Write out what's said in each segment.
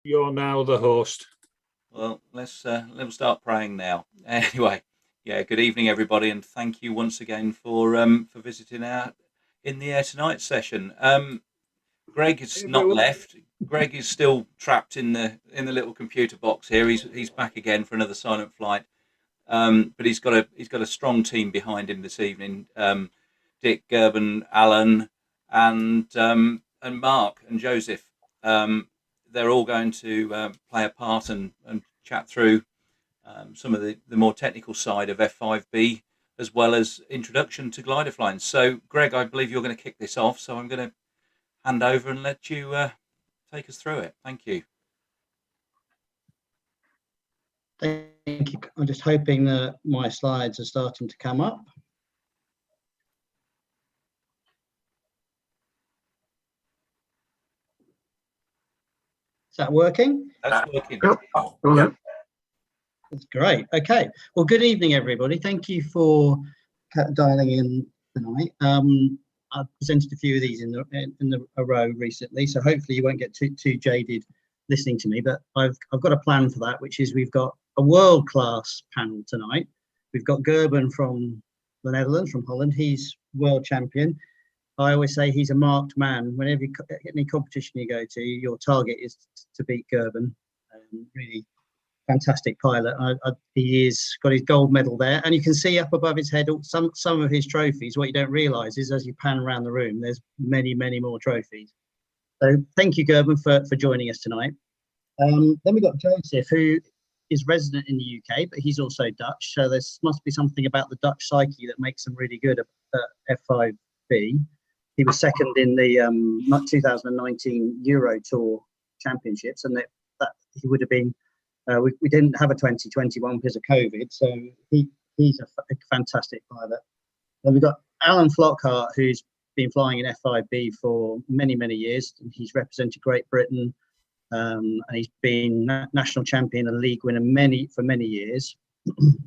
You're now the host. Well, let's start praying now. Anyway, yeah. Good evening, everybody, and thank you once again for visiting our in the air tonight session. Greg has not left. Greg is still trapped in the little computer box here. He's back again for another silent flight. But he's got a strong team behind him this evening. Dick, Gerben, Alan, and Mark and Joseph. They're all going to play a part and chat through some of the more technical side of F5B, as well as introduction to glider flying. So, Greg, I believe you're going to kick this off. So I'm going to hand over and let you take us through it. Thank you. Thank you. I'm just hoping that my slides are starting to come up. Is that working? That's working. Yeah. That's great. Okay. Well, good evening, everybody. Thank you for dialing in tonight. I've presented a few of these in a row recently, so hopefully you won't get too jaded listening to me. But I've got a plan for that, which is we've got a world-class panel tonight. We've got Gerben from the Netherlands, from Holland. He's world champion. I always say he's a marked man. Whenever any competition you go to, your target is to beat Gerben. Really fantastic pilot. He is got his gold medal there, and you can see up above his head some of his trophies. What you don't realise is as you pan around the room, there's many more trophies. So thank you, Gerben, for joining us tonight. Then we've got Joseph, who is resident in the UK, but he's also Dutch. So there must be something about the Dutch psyche that makes them really good at F5B. He was second in the 2019 Euro Tour Championships, and that he would have been. We didn't have a 2021 because of COVID, so he's a fantastic pilot. Then we've got Alan Flockhart, who's been flying in F5B for many years. He's represented Great Britain, and he's been national champion and league winner for many years.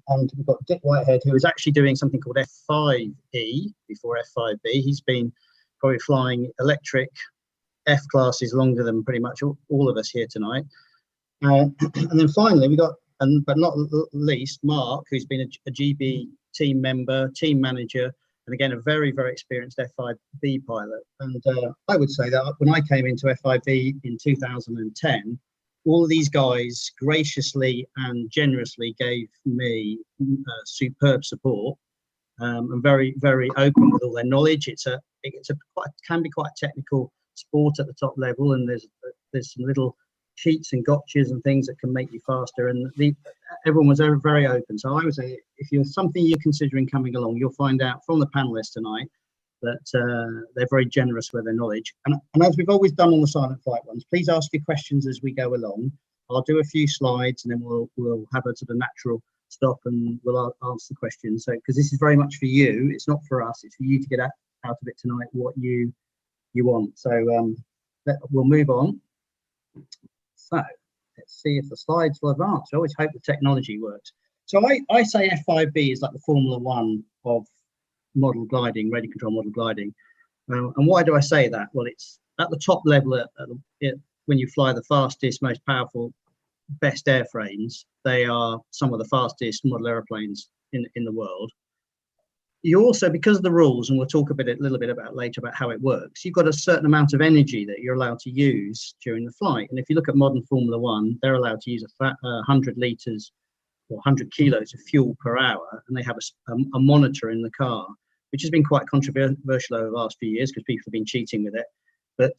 And we've got Dick Whitehead, who is actually doing something called F5E before F5B. He's been probably flying electric F classes longer than pretty much all of us here tonight. And then finally we got, but not least, Mark, who's been a GB team member, team manager, and again a very experienced F5B pilot. And I would say that when I came into F5B in 2010, all of these guys graciously and generously gave me superb support, and very open with all their knowledge. Can be quite a technical sport at the top level, and there's some little cheats and gotchas and things that can make you faster, and everyone was very open. So I would say if you're considering coming along, you'll find out from the panelists tonight that they're very generous with their knowledge, and as we've always done on the silent flight ones, please ask your questions as we go along. I'll do a few slides and then we'll have a sort of natural stop and we'll answer the questions. So because this is very much for you, it's not for us, it's for you to get out of it tonight what you want. So we'll move on. So let's see if the slides will advance. I always hope the technology works. So I say F5B is like the Formula One of model gliding, radio control model gliding. And why do I say that? Well, it's at the top level when you fly the fastest, most powerful, best airframes. They are some of the fastest model airplanes in the world. You also, because of the rules, and we'll talk a little bit about later about how it works, you've got a certain amount of energy that you're allowed to use during the flight. And if you look at modern Formula One, they're allowed to use 100 litres or 100 kilos of fuel per hour, and they have a monitor in the car, which has been quite controversial over the last few years because people have been cheating with it. But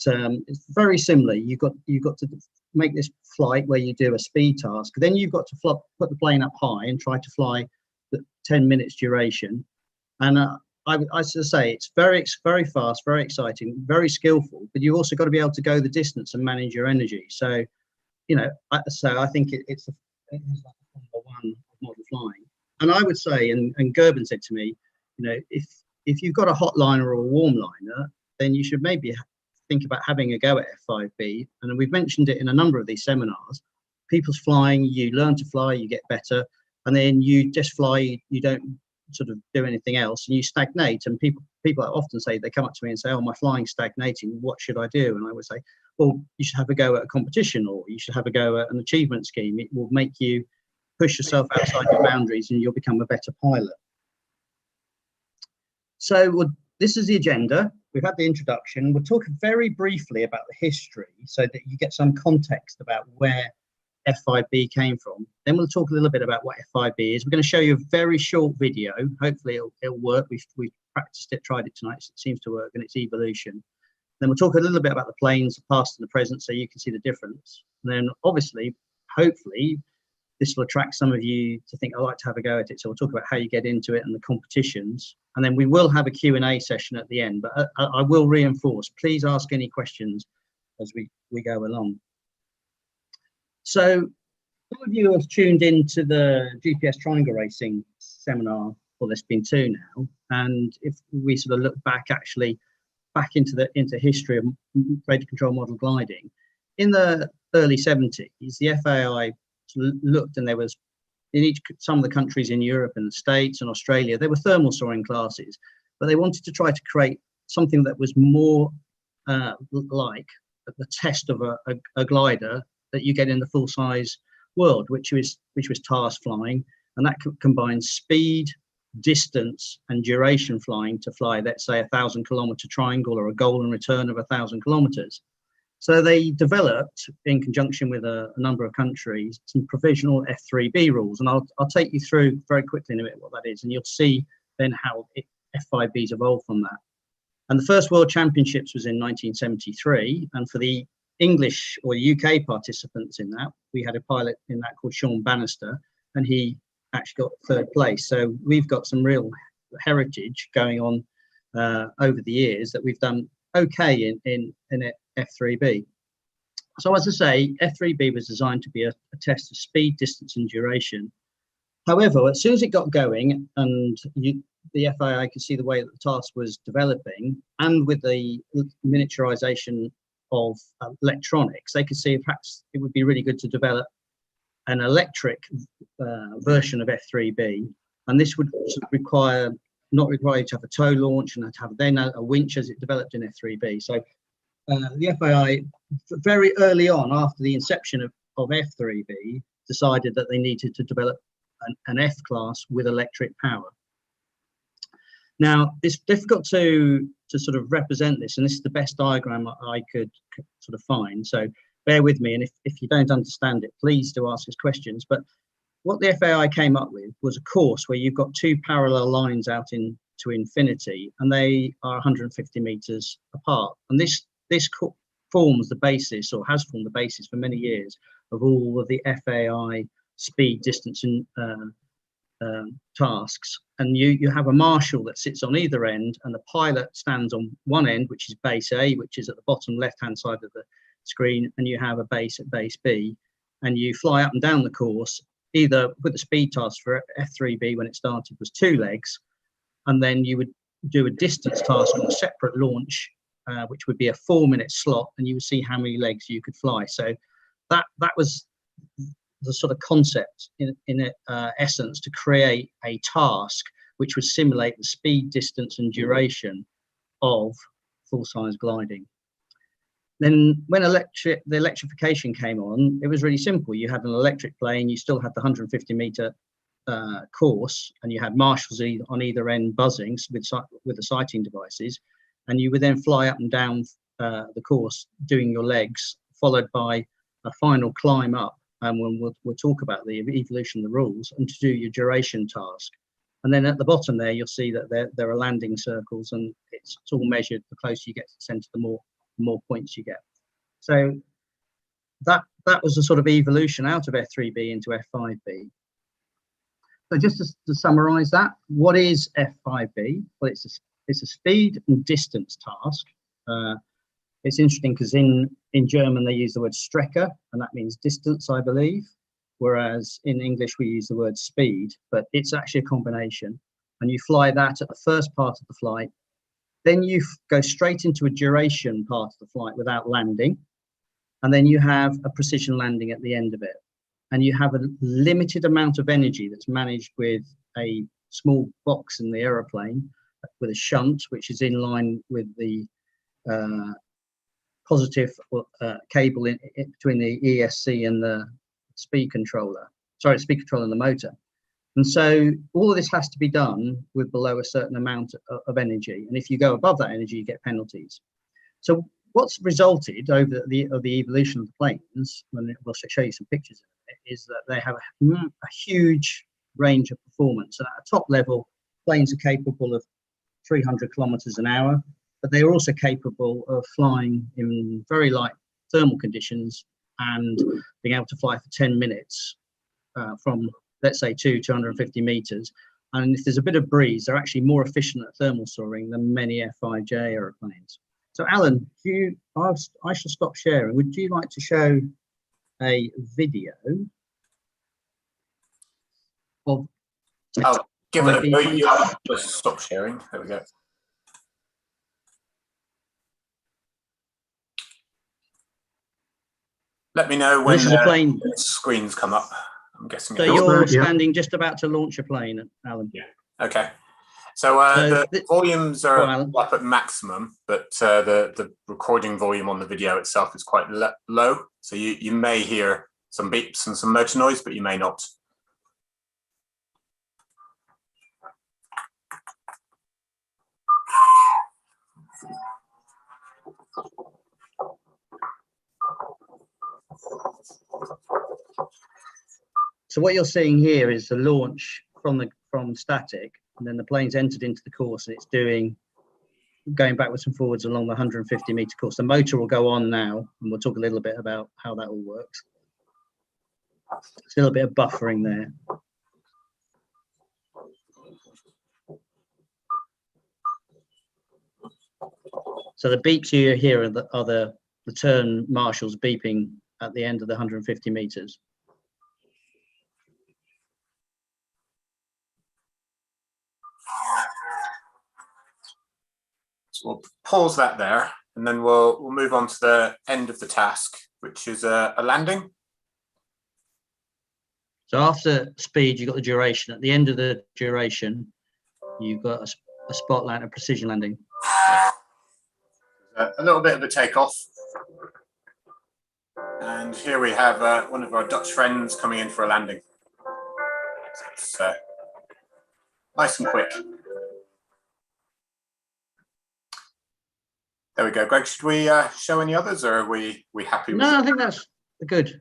it's very similar. You've got to make this flight where you do a speed task. Then you've got to put the plane up high and try to fly the 10 minutes duration. And I should say it's very fast, very exciting, very skillful. But you've also got to be able to go the distance and manage your energy. So, I think it's like a Formula One model flying. And I would say, and Gerben said to me, if you've got a hot liner or a warm liner, then you should maybe think about having a go at F5B. And we've mentioned it in a number of these seminars. People's flying, you learn to fly, you get better, and then you just fly, you don't sort of do anything else, and you stagnate. And people often say, they come up to me and say, oh, my flying's stagnating, what should I do? And I would say, well, you should have a go at a competition, or you should have a go at an achievement scheme. It will make you push yourself outside your boundaries and you'll become a better pilot. So this is the agenda. We've had the introduction. We'll talk very briefly about the history so that you get some context about where F5B came from. Then we'll talk a little bit about what F5B is. We're going to show you a very short video. Hopefully it'll work. We've practiced it, tried it tonight. So it seems to work, and its evolution. Then we'll talk a little bit about the planes, the past and the present, so you can see the difference. And then obviously, hopefully, this will attract some of you to think, I'd like to have a go at it. So we'll talk about how you get into it and the competitions. And then we will have a Q&A session at the end. But I will reinforce, please ask any questions as we go along. So some of you have tuned into the GPS triangle racing seminar, well, there's been two now. And if we sort of look back, actually, back into history of radio control model gliding, in the early 70s, the FAI looked, and there was in some of the countries in Europe and the States and Australia, there were thermal soaring classes, but they wanted to try to create something that was more like the test of a glider that you get in the full size world, which was task flying, and that combines speed, distance, and duration flying to fly, let's say, 1,000-kilometer triangle or a goal and return of 1,000 kilometers. So they developed, in conjunction with a number of countries, some provisional F3B rules, and I'll take you through very quickly in a minute what that is, and you'll see then how F5B's evolved from that. And the first World Championships was in 1973, and for the English or UK participants in that, we had a pilot in that called Sean Bannister, and he actually got third place. So we've got some real heritage going on over the years that we've done okay in F3B. So as I say, F3B was designed to be a test of speed, distance, and duration. However, as soon as it got going and the FAI could see the way that the task was developing, and with the miniaturization of electronics, they could see perhaps it would be really good to develop an electric version of F3B, and this would not require you to have a tow launch and to have then a winch as it developed in F3B. So the FAI, very early on, after the inception of F3B, decided that they needed to develop an F class with electric power. Now, it's difficult to sort of represent this, and this is the best diagram I could sort of find. So bear with me, and if you don't understand it, please do ask us questions. But what the FAI came up with was a course where you've got two parallel lines out into infinity, and they are 150 meters apart. And this forms the basis, or has formed the basis for many years, of all of the FAI speed, distance, and tasks. And you have a marshal that sits on either end, and the pilot stands on one end, which is base A, which is at the bottom left-hand side of the screen, and you have a base at base B, and you fly up and down the course, either with the speed task for F3B when it started was 2 legs, and then you would do a distance task on a separate launch, which would be a 4-minute slot, and you would see how many legs you could fly. So that was the sort of concept in essence, to create a task which would simulate the speed, distance, and duration of full-size gliding. Then when the electrification came on, it was really simple. You had an electric plane, you still had the 150-meter course, and you had marshals on either end buzzing with the sighting devices, and you would then fly up and down the course doing your legs, followed by a final climb up, and we'll talk about the evolution of the rules, and to do your duration task. And then at the bottom there, you'll see that there are landing circles, and it's all measured. The closer you get to the centre, the more points you get. So that was the sort of evolution out of F3B into F5B. So just to summarise that, what is F5B? Well, it's a speed and distance task. It's interesting because in German they use the word Strecke, and that means distance, I believe, whereas in English we use the word speed, but it's actually a combination. And you fly that at the first part of the flight, then you go straight into a duration part of the flight without landing, and then you have a precision landing at the end of it. And you have a limited amount of energy that's managed with a small box in the aeroplane, a shunt, which is in line with the positive cable between the ESC and the speed controller and the motor. And so all of this has to be done with below a certain amount of energy. And if you go above that energy, you get penalties. So what's resulted over the evolution of the planes, and we'll show you some pictures of it, is that they have a huge range of performance. And at a top level, planes are capable of 300 kilometers an hour, but they are also capable of flying in very light thermal conditions and being able to fly for 10 minutes from, let's say, 250 meters. And if there's a bit of breeze, they're actually more efficient at thermal soaring than many F5J aeroplanes. So, Alan, I shall stop sharing. Would you like to show a video of? I'll give it a go. You just stop sharing. There we go. Let me know when the screens come up. I'm guessing. So you're standing just about to launch a plane, Alan. Yeah. Okay. So the volumes are up at maximum, but the recording volume on the video itself is quite low. So you may hear some beeps and some motor noise, but you may not. So what you're seeing here is the launch from static, and then the plane's entered into the course, and it's going backwards and forwards along the 150-meter course. The motor will go on now, and we'll talk a little bit about how that all works. Still a bit of buffering there. So the beeps you hear are the turn marshals beeping at the end of the 150 meters. So we'll pause that there, and then we'll move on to the end of the task, which is a landing. So after speed, you've got the duration. At the end of the duration, you've got a spot land, a precision landing. A little bit of a takeoff. And here we have one of our Dutch friends coming in for a landing. So it's nice and quick. There we go. Greg, should we show any others, or are we happy with No, I think that's good.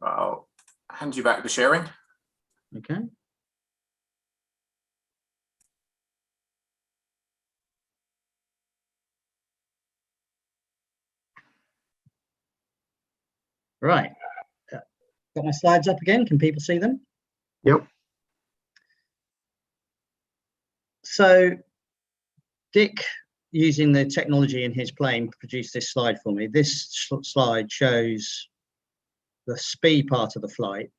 I'll hand you back the sharing. Okay. Right. Got my slides up again. Can people see them? Yep. So Dick, using the technology in his plane, produced this slide for me. This slide shows the speed part of the flight,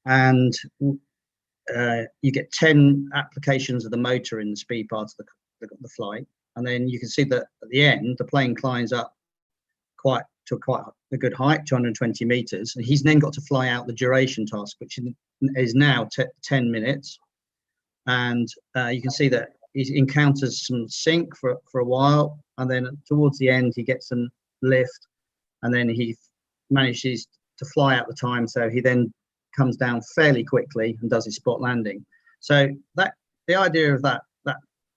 and you get 10 applications of the motor in the speed part of the flight, and then you can see that at the end the plane climbs up quite a good height, 220 meters, and he's then got to fly out the duration task, which is now 10 minutes, and you can see that he encounters some sink for a while, and then towards the end he gets some lift, and then he manages to fly out the time, so he then comes down fairly quickly and does his spot landing. So the idea of that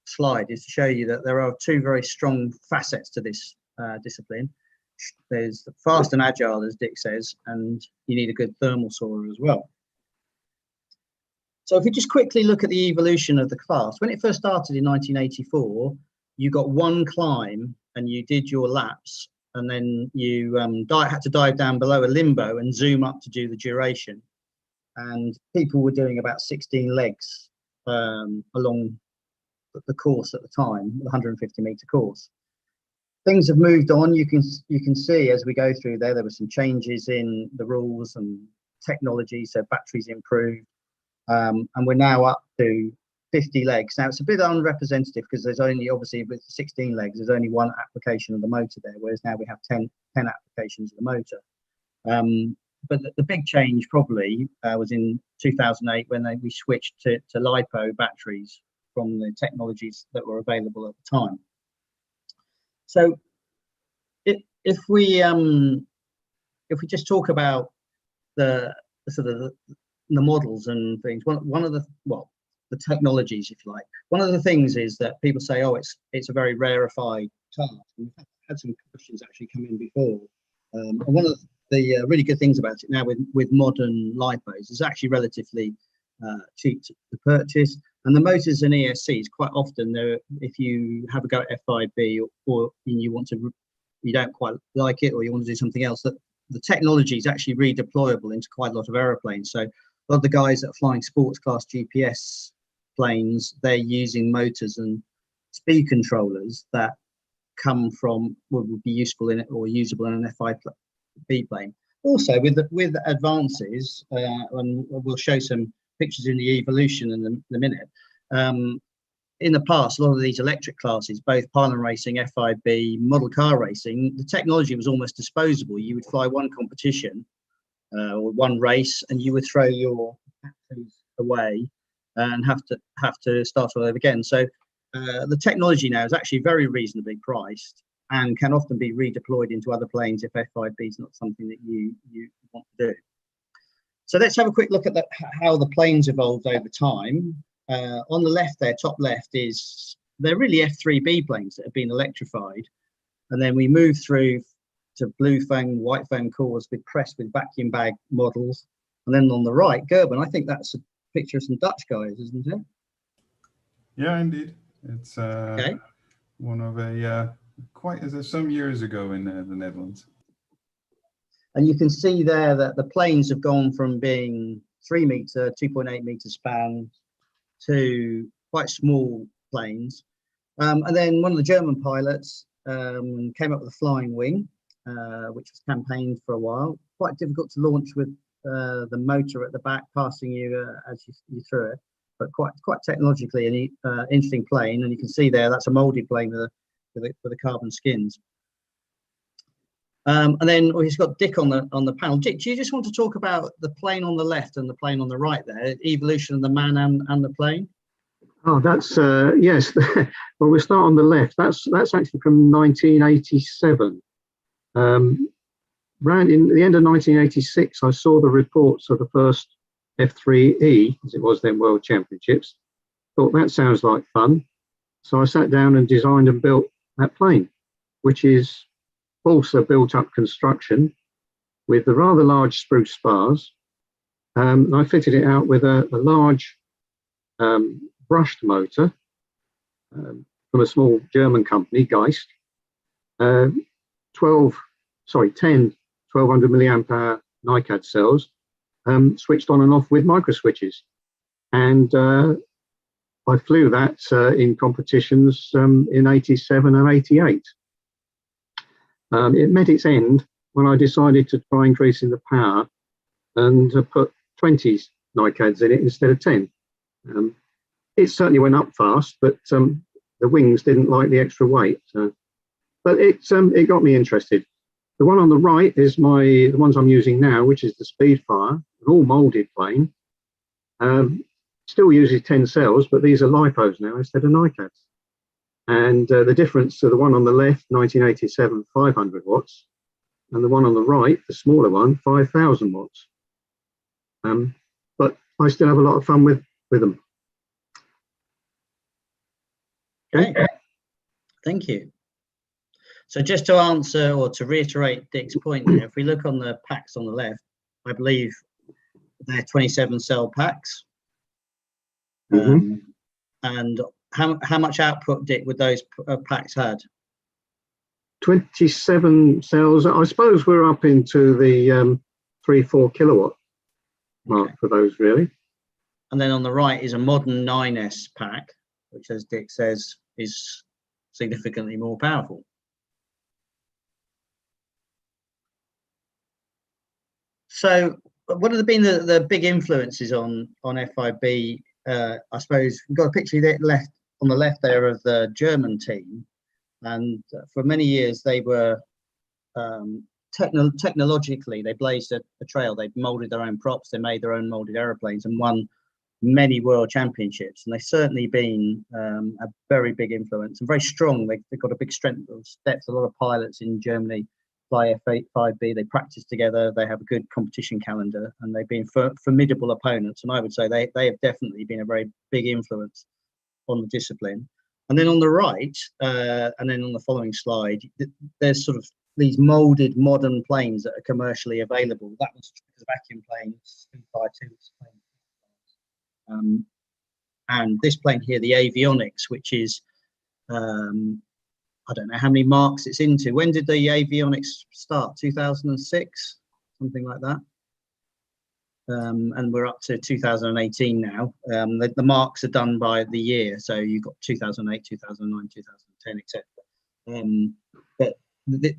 slide is to show you that there are two very strong facets to this discipline. There's fast and agile, as Dick says, and you need a good thermal soarer as well. So if we just quickly look at the evolution of the class, when it first started in 1984, you got one climb and you did your laps, and then you had to dive down below a limbo and zoom up to do the duration. And people were doing about 16 legs along the course at the time, the 150-meter course. Things have moved on. You can see as we go through there were some changes in the rules and technology, so batteries improved, and we're now up to 50 legs. Now it's a bit unrepresentative because there's only, obviously with 16 legs, there's only one application of the motor there, whereas now we have 10 applications of the motor. But the big change probably was in 2008 when we switched to LiPo batteries from the technologies that were available at the time. So if we just talk about the sort of the models and things, one of the technologies, if you like, one of the things is that people say, oh, it's a very rarefied task. And we've had some questions actually come in before. And one of the really good things about it now with modern lipos is actually relatively cheap to purchase. And the motors and ESCs, quite often, if you have a go at F5B or you don't quite like it, or you want to do something else, that the technology is actually redeployable into quite a lot of aeroplanes. So a lot of the guys that are flying sports class GPS planes, they're using motors and speed controllers that come from would be useful in it or usable in an F5B plane. Also, with advances, and we'll show some pictures in the evolution in a minute. In the past, a lot of these electric classes, both pylon racing, F5B, model car racing, the technology was almost disposable. You would fly one competition or one race, and you would throw your batteries away and have to start all over again. So the technology now is actually very reasonably priced and can often be redeployed into other planes if F5B is not something that you want to do. So let's have a quick look at how the planes evolved over time. On the left there, top left, they're really F3B planes that have been electrified. And then we move through to blue foam, white foam cores pressed with vacuum bag models. And then on the right, Gerben, I think that's a picture of some Dutch guys, isn't it? Yeah, indeed. It's okay. One of quite some years ago in the Netherlands. And you can see there that the planes have gone from being 3 meter, 2.8 meter span to quite small planes. And then one of the German pilots came up with a flying wing, which was campaigned for a while. Quite difficult to launch with the motor at the back passing you as you threw it, but quite technologically an interesting plane. And you can see there that's a molded plane with the carbon skins. And then he's got Dick on the panel. Dick, do you just want to talk about the plane on the left and the plane on the right there, evolution of the man and the plane? Oh, that's yes. Well, we'll start on the left. That's actually from 1987. Around in the end of 1986, I saw the reports of the first F3E, as it was then, World Championships. Thought that sounds like fun, so I sat down and designed and built that plane, which is also built-up construction with the rather large spruce spars. I fitted it out with a large brushed motor from a small German company, Geist. 10 1200 milliamp hour NiCad cells switched on and off with micro switches. And I flew that in competitions in 87 and 88. It met its end when I decided to try increasing the power and put 20 NiCads in it instead of 10. It certainly went up fast, but the wings didn't like the extra weight. But it got me interested. The one on the right is the ones I'm using now, which is the Speedfire, an all molded plane. Still uses 10 cells, but these are lipos now instead of NiCads. And the difference to the one on the left, 1987, 500 watts, and the one on the right, the smaller one, 5,000 watts. But I still have a lot of fun with them. Okay, thank you. So just to answer or to reiterate Dick's point there, if we look on the packs on the left, I believe they're 27 cell packs. And how much output, Dick, would those packs had? 27 cells. I suppose we're up into the 3-4 kilowatt mark for those, really. And then on the right is a modern 9S pack, which, as Dick says, is significantly more powerful. So what have been the big influences on F5B? I suppose we've got a picture there on the left there of the German team, and for many years they were technologically they blazed a trail. They molded their own props, they made their own molded aeroplanes, and won many world championships, and they've certainly been a very big influence and very strong. They've got a big strength of depth. A lot of pilots in Germany fly F5B. They practice together. They have a good competition calendar, and they've been formidable opponents. And I would say they have definitely been a very big influence on the discipline. And then on the right, and then on the following slide, there's sort of these molded modern planes that are commercially available. That was the vacuum plane, Fire 2. And this plane here, the avionics, which is, I don't know how many marks it's into. When did the avionics start? 2006, something like that. And we're up to 2018 now. The marks are done by the year, so you've got 2008, 2009, 2010, etc. But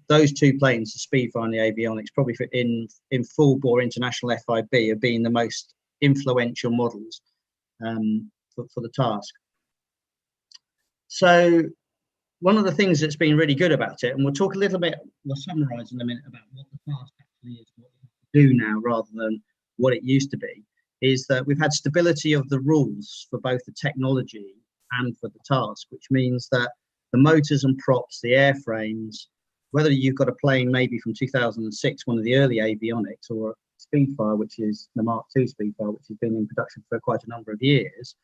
those two planes, the Speedfire and the avionics, probably in full bore international F5B, have been the most influential models for the task. So one of the things that's been really good about it, and we'll talk a little bit, we'll summarize in a minute about what the task actually is, what we have to do now rather than what it used to be, is that we've had stability of the rules for both the technology and for the task, which means that the motors and props, the airframes, whether you've got a plane maybe from 2006, one of the early avionics, or Speedfire, which is the Mark II Speedfire, which has been in production for quite a number of years,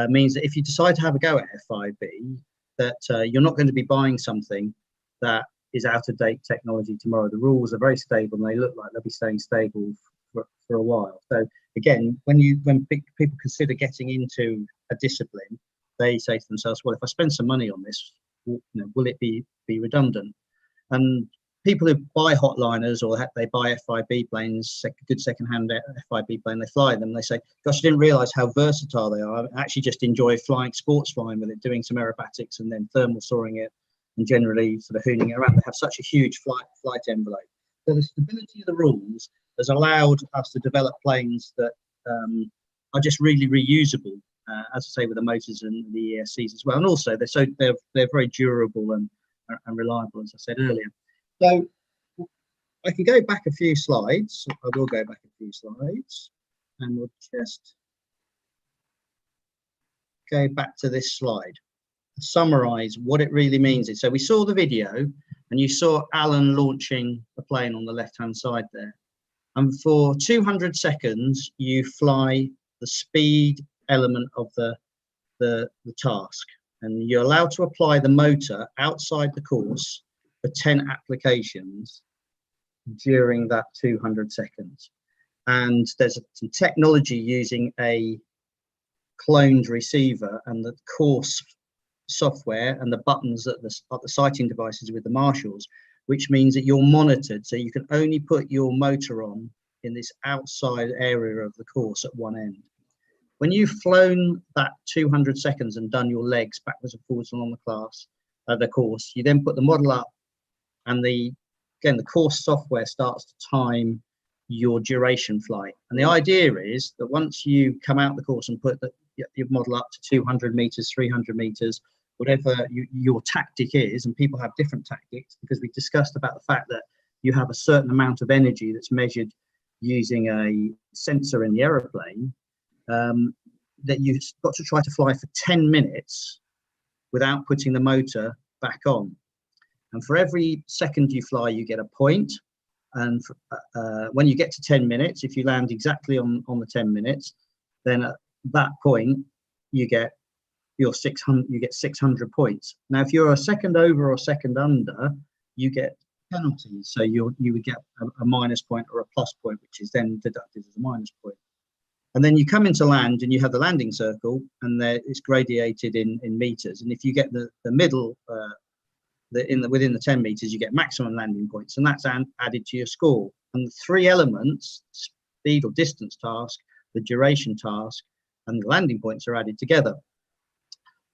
means that if you decide to have a go at F5B, that you're not going to be buying something that is out of date technology tomorrow. The rules are very stable, and they look like they'll be staying stable for a while. So again, when people consider getting into a discipline, they say to themselves, well, if I spend some money on this, will it be redundant? And people who buy hotliners or they buy F5B planes, good second-hand F5B plane, they fly them, they say, gosh, I didn't realize how versatile they are. I actually just enjoy sports flying with it, doing some aerobatics and then thermal soaring it and generally sort of hooning it around. They have such a huge flight envelope. So the stability of the rules has allowed us to develop planes that are just really reusable, as I say, with the motors and the ESCs as well. And also they're very durable and reliable, as I said earlier. So I can go back a few slides. I will go back a few slides, and we'll just go back to this slide. Summarize what it really means. So we saw the video, and you saw Alan launching the plane on the left-hand side there. And for 200 seconds, you fly the speed element of the task, and you're allowed to apply the motor outside the course for 10 applications during that 200 seconds. And there's some technology using a cloned receiver and the course software and the buttons at the sighting devices with the marshals, which means that you're monitored, so you can only put your motor on in this outside area of the course at one end. When you've flown that 200 seconds and done your legs backwards and forwards along the course, you then put the model up, and the course software starts to time your duration flight. And the idea is that once you come out the course and put your model up to 200 meters, 300 meters, whatever your tactic is, and people have different tactics, because we discussed about the fact that you have a certain amount of energy that's measured using a sensor in the aeroplane, that you've got to try to fly for 10 minutes without putting the motor back on. And for every second you fly, you get a point. And when you get to 10 minutes, if you land exactly on the 10 minutes, then at that point you get 600 points. Now, if you're a second over or second under, you get penalties. So you would get a minus point or a plus point, which is then deducted as a minus point. And then you come into land, and you have the landing circle, and it's gradiated in meters. And if you get the middle, within the 10 meters, you get maximum landing points, and that's added to your score. And the three elements, speed or distance task, the duration task, and the landing points, are added together.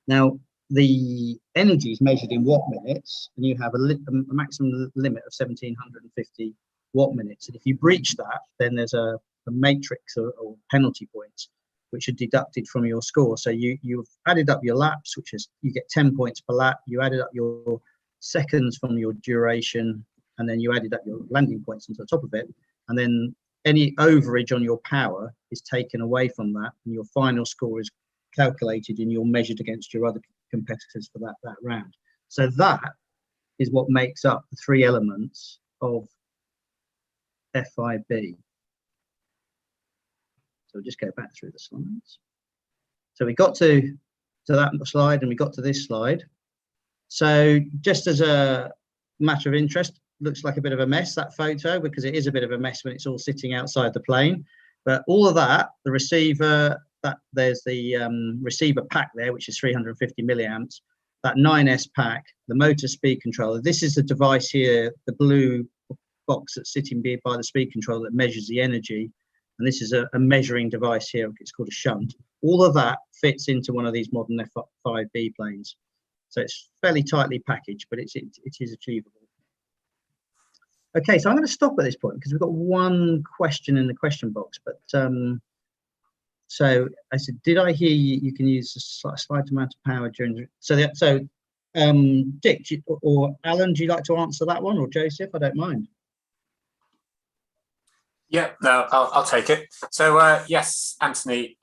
Now, the energy is measured in watt minutes, and you have a maximum limit of 1750 watt minutes. And if you breach that, then there's a matrix or penalty points which are deducted from your score. So you've added up your laps, which is you get 10 points per lap. You added up your seconds from your duration, and then you added up your landing points onto the top of it, and then any overage on your power is taken away from that, and your final score is calculated and you're measured against your other competitors for that round. So that is what makes up the 3 elements of F5B. So we'll just go back through the slides. So we got to that slide and we got to this slide. So just as a matter of interest, looks like a bit of a mess, that photo, because it is a bit of a mess when it's all sitting outside the plane. But all of that, the receiver, there's the receiver pack there, which is 350 milliamps, that 9S pack, the motor speed controller. This is the device here, the blue box that's sitting by the speed controller that measures the energy. And this is a measuring device here. It's called a shunt. All of that fits into one of these modern F5B planes. So it's fairly tightly packaged, but it is achievable. Okay, so I'm going to stop at this point because we've got one question in the question box. But so I said, did I hear you can use a slight amount of power during? So Dick or Alan, do you like to answer that one, or Joseph? I don't mind. Yeah, no, I'll take it. So yes, Anthony,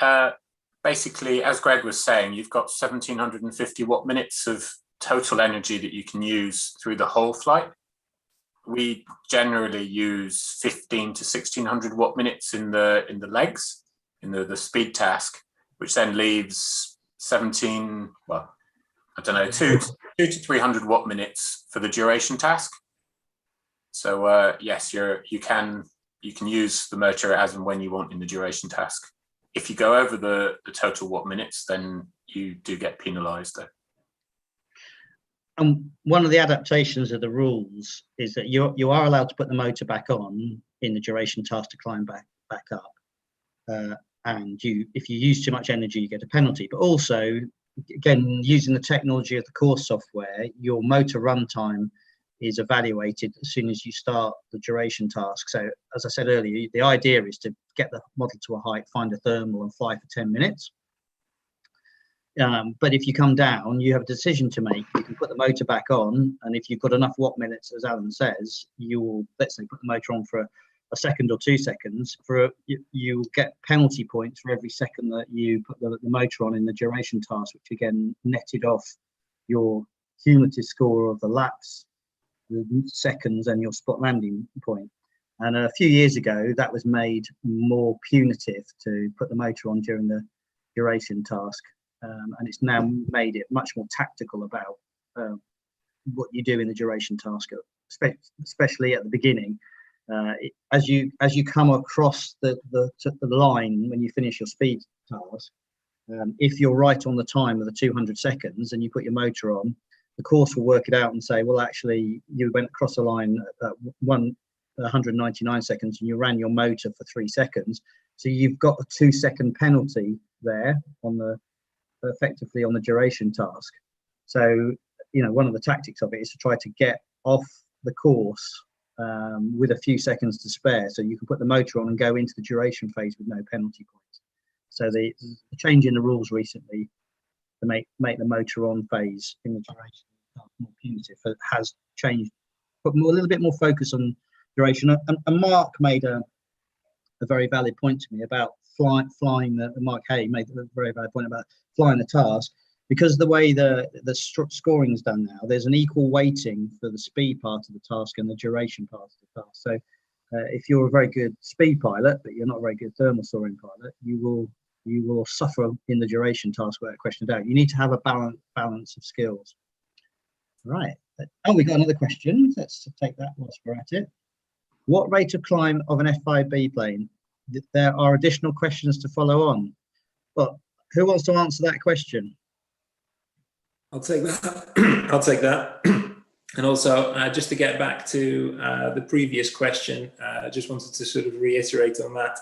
basically, as Greg was saying, you've got 1750 watt minutes of total energy that you can use through the whole flight. We generally use 15 to 1600 watt minutes in the legs, in the speed task, which then leaves 17, well, I don't know, 2 to 300 watt minutes for the duration task. So yes, you can use the motor as and when you want in the duration task. If you go over the total watt minutes, then you do get penalized though. And one of the adaptations of the rules is that you are allowed to put the motor back on in the duration task to climb back up. And if you use too much energy, you get a penalty. But also, again, using the technology of the course software, your motor runtime is evaluated as soon as you start the duration task. So as I said earlier, the idea is to get the model to a height, find a thermal and fly for 10 minutes. But if you come down, you have a decision to make. You can put the motor back on, and if you've got enough watt minutes, as Alan says, you will, let's say, put the motor on for a second or 2 seconds. You'll get penalty points for every second that you put the motor on in the duration task, which again netted off your cumulative score of the laps, the seconds, and your spot landing point. And a few years ago, that was made more punitive to put the motor on during the duration task. And it's now made it much more tactical about what you do in the duration task, especially at the beginning. As you come across the line when you finish your speed task, if you're right on the time of the 200 seconds and you put your motor on, the course will work it out and say, well, actually, you went across the line at 199 seconds and you ran your motor for 3 seconds. So you've got a 2-second penalty there effectively on the duration task. So, one of the tactics of it is to try to get off the course with a few seconds to spare, so you can put the motor on and go into the duration phase with no penalty points. So the change in the rules recently to make the motor on phase in the duration more punitive has changed, put a little bit more focus on duration. And Mark made a very valid point to me about flying Mark Hay made a very valid point about flying the task, because the way the scoring is done now, there's an equal weighting for the speed part of the task and the duration part of the task. So if you're a very good speed pilot, but you're not a very good thermal soaring pilot, you will suffer in the duration task without question of doubt. You need to have a balance of skills. Right. Oh, we got another question. Let's take that whilst we're at it. What rate of climb of an F5B plane? There are additional questions to follow on. But who wants to answer that question? I'll take that. I'll take that. And also, just to get back to the previous question, I just wanted to sort of reiterate on that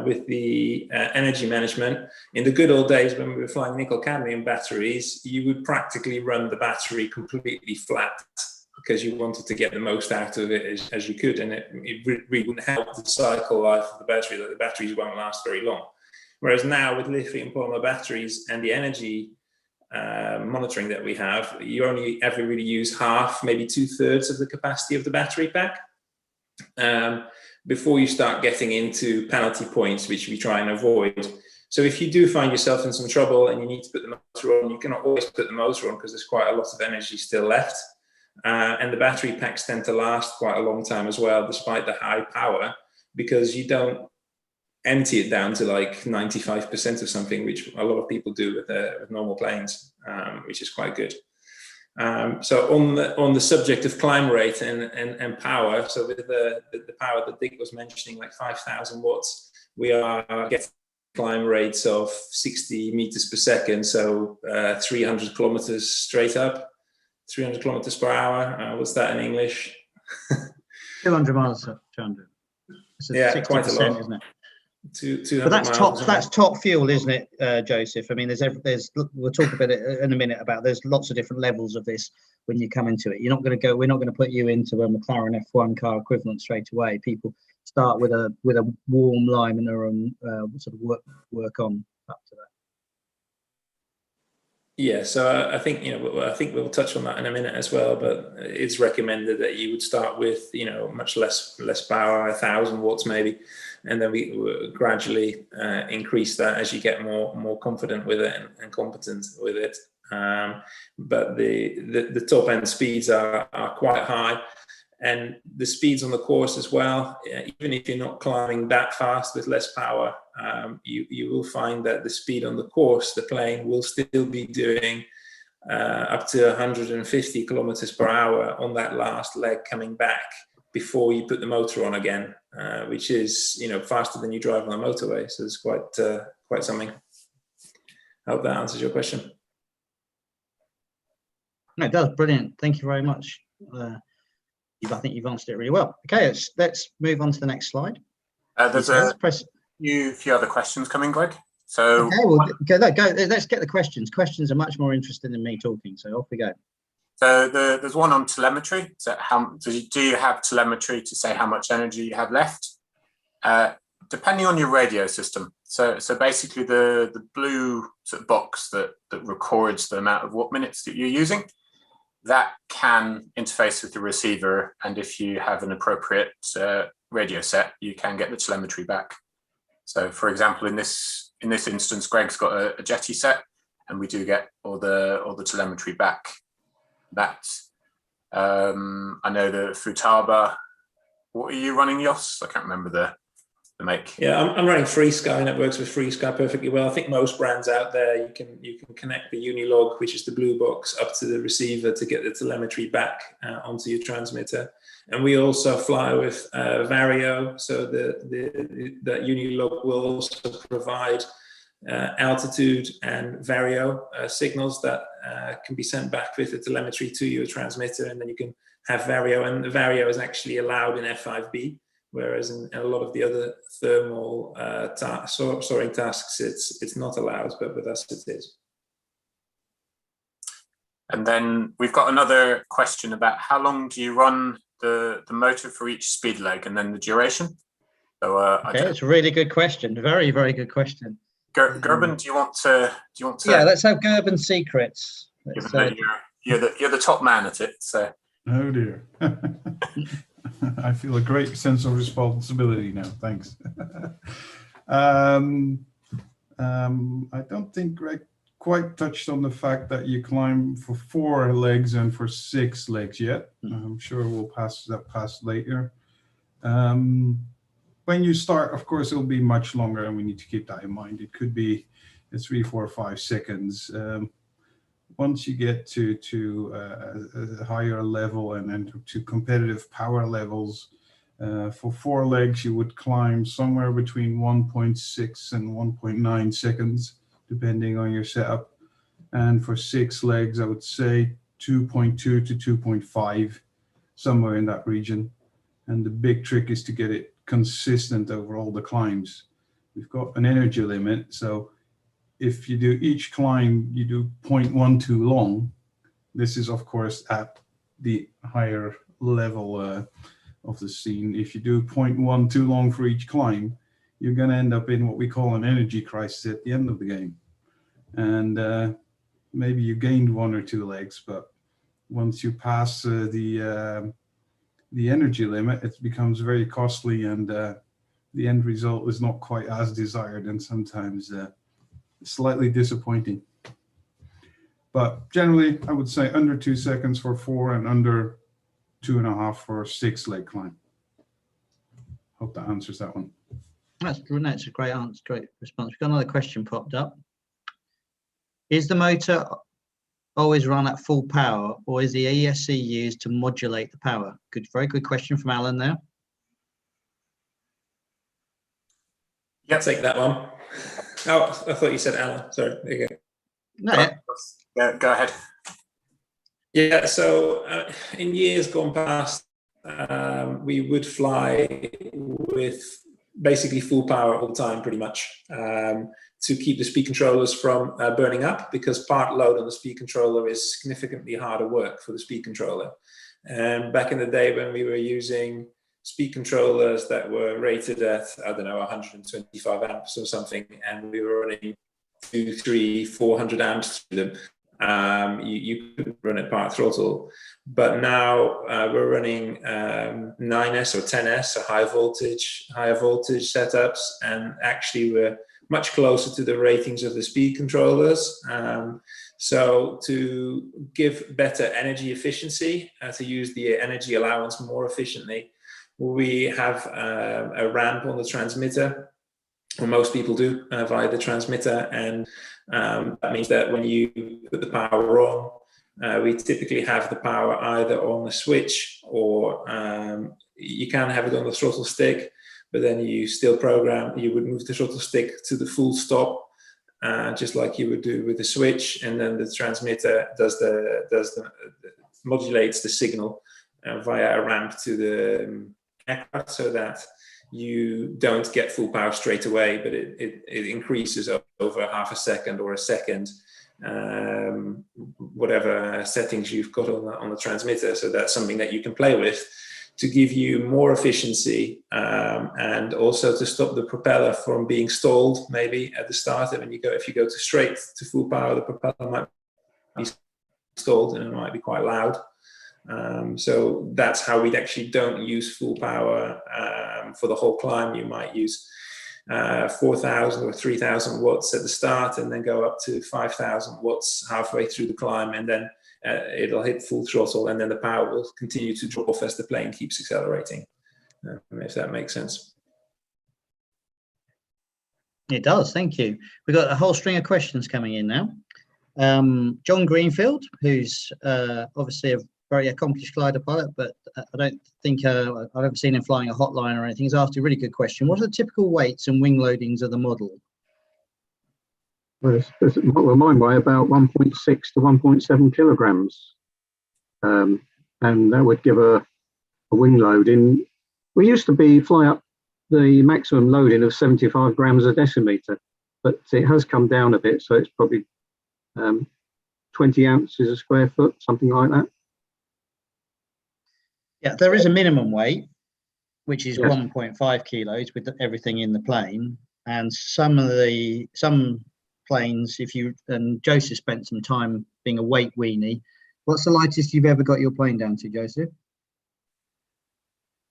with the energy management. In the good old days when we were flying nickel cadmium batteries, you would practically run the battery completely flat because you wanted to get the most out of it as you could, and it really wouldn't help the cycle life of the battery, that the batteries won't last very long. Whereas now with lithium polymer batteries and the energy monitoring that we have, you only ever really use half, maybe 2/3 of the capacity of the battery pack. before you start getting into penalty points, which we try and avoid. So if you do find yourself in some trouble and you need to put the motor on, you cannot always put the motor on because there's quite a lot of energy still left. And the battery packs tend to last quite a long time as well, despite the high power, because you don't empty it down to like 95% or something, which a lot of people do with normal planes, which is quite good. So on the subject of climb rate and power, so with the power that Dick was mentioning, like 5,000 watts, we are getting climb rates of 60 meters per second, so 300 kilometers straight up, 300 kilometers per hour. What's that in English? 200 miles per 200. So yeah, quite a lot, isn't it? 200 but that's miles top. That's top fuel, isn't it, Joseph? I mean, we'll talk about it in a minute. There's lots of different levels of this when you come into it. You're not going to go. We're not going to put you into a McLaren F1 car equivalent straight away. People start with a warm lime and they're on sort of work on up to that. Yeah, so I think I think we'll touch on that in a minute as well. But it's recommended that you would start with much less power, 1,000 watts maybe, and then we gradually increase that as you get more confident with it and competent with it. But the top end speeds are quite high, and the speeds on the course as well. Even if you're not climbing that fast with less power, you will find that the speed on the course, the plane will still be doing up to 150 kilometers per hour on that last leg coming back before you put the motor on again, which is faster than you drive on a motorway. So it's quite something. I hope that answers your question. No, it does. Brilliant. Thank you very much. I think you've answered it really well. Okay, let's move on to the next slide. There's a few other questions coming, Greg. So okay, well, go. Let's get the questions. Questions are much more interesting than me talking. So off we go. So there's one on telemetry. So do you have telemetry to say how much energy you have left? Depending on your radio system. So basically the blue sort of box that records the amount of watt minutes that you're using, that can interface with the receiver, and if you have an appropriate radio set, you can get the telemetry back. So, for example, in this instance, Greg's got a Jetty set, and we do get all the telemetry back. That I know the Futaba. What are you running, Jos? I can't remember the make. Yeah, I'm running FreeSky, and it works with FreeSky perfectly well. I think most brands out there, you can connect the Unilog, which is the blue box, up to the receiver to get the telemetry back onto your transmitter. And we also fly with Vario, so that Unilog will also provide altitude and Vario signals that can be sent back with the telemetry to your transmitter, and then you can have Vario, and the Vario is actually allowed in F5B. Whereas in a lot of the other thermal soaring tasks, it's not allowed, but with us it is. And then we've got another question about how long do you run the motor for each speed leg, and then the duration. So okay, it's a really good question. Very, very good question. Gerben, do you want to? Yeah, let's have Gerben's secrets. You're the top man at it. So. Oh dear. I feel a great sense of responsibility now. Thanks. I don't think Greg quite touched on the fact that you climb for 4 legs and for 6 legs yet. I'm sure we'll pass later. When you start, of course, it'll be much longer, and we need to keep that in mind. It could be 3, 4, 5 seconds. Once you get to a higher level and to competitive power levels, for 4 legs, you would climb somewhere between 1.6 and 1.9 seconds, depending on your setup. And for 6 legs, I would say 2.2 to 2.5, somewhere in that region. And the big trick is to get it consistent over all the climbs. We've got an energy limit, so if you do each climb, you do 0.1 too long. This is, of course, at the higher level of the scene. If you do 0.1 too long for each climb, you're going to end up in what we call an energy crisis at the end of the game. And maybe you gained 1 or 2 legs, but once you pass the the energy limit, it becomes very costly, and the end result is not quite as desired, and sometimes slightly disappointing. But generally, I would say under 2 seconds for 4 and under 2.5 for 6 leg climb. Hope that answers that one. That's a great answer, great response. We've got another question popped up. Is the motor always run at full power, or is the ESC used to modulate the power? Good, very good question from Alan there. Yeah, take that one. Oh, I thought you said Alan. Sorry. There you go. No, yeah, go ahead. Yeah, so in years gone past, we would fly with basically full power all the time, pretty much, to keep the speed controllers from burning up, because part load on the speed controller is significantly harder work for the speed controller. And back in the day when we were using speed controllers that were rated at, I don't know, 125 amps or something, and we were running 200, 300, 400 amps through them, you couldn't run at part throttle. But now we're running 9S or 10S, so higher voltage setups, and actually we're much closer to the ratings of the speed controllers. So to give better energy efficiency, to use the energy allowance more efficiently, we have a ramp on the transmitter, or most people do via the transmitter, and that means that when you put the power on, we typically have the power either on the switch, or you can have it on the throttle stick, but then you still program, you would move the throttle stick to the full stop, just like you would do with the switch, and then the transmitter modulates the signal via a ramp to the aircraft, so that you don't get full power straight away, but it increases over half a second or a second, whatever settings you've got on the transmitter. So that's something that you can play with to give you more efficiency, and also to stop the propeller from being stalled maybe at the start. And if you go straight to full power, the propeller might be stalled and it might be quite loud. So that's how we actually don't use full power for the whole climb. You might use 4,000 or 3,000 watts at the start, and then go up to 5,000 watts halfway through the climb, and then it'll hit full throttle, and then the power will continue to drop off as the plane keeps accelerating, if that makes sense. it does, thank you. We've got a whole string of questions coming in now. John Greenfield, who's obviously a very accomplished glider pilot, but I don't think I've ever seen him flying a hotline or anything. He's asked a really good question. What are the typical weights and wing loadings of the model? Well, mine weigh about 1.6 to 1.7 kilograms. And that would give a wing loading. We used to fly up the maximum loading of 75 grams a decimeter, but it has come down a bit, so it's probably 20 ounces a square foot, something like that. Yeah, there is a minimum weight, which is Yes. 1.5 kilos with everything in the plane. And some planes, and Joseph spent some time being a weight weenie. What's the lightest you've ever got your plane down to, Joseph?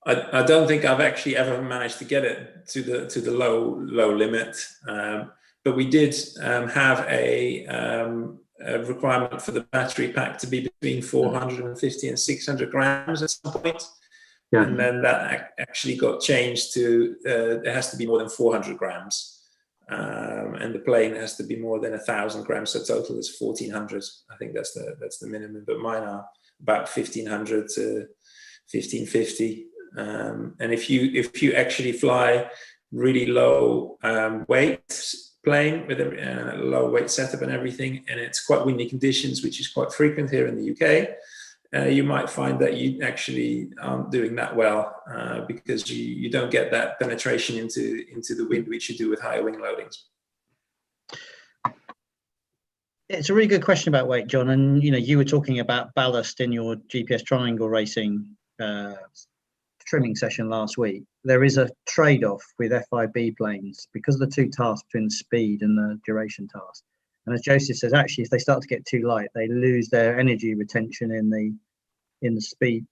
I don't think I've actually ever managed to get it to the low limit, but we did have a requirement for the battery pack to be between 450 and 600 grams at some point. Yeah. And then that actually got changed to it has to be more than 400 grams, and the plane has to be more than 1,000 grams. So total is 1,400. I think that's the minimum. But mine are about 1,500 to 1,550. And if you actually fly really low weight plane with a low weight setup and everything, and it's quite windy conditions, which is quite frequent here in the UK, you might find that you actually aren't doing that well, because you don't get that penetration into the wind, which you do with higher wing loadings. It's a really good question about weight, John. And you were talking about ballast in your GPS triangle racing trimming session last week. There is a trade-off with F5B planes because of the two tasks between speed and the duration task. And as Joseph says, actually, if they start to get too light, they lose their energy retention in the in the speed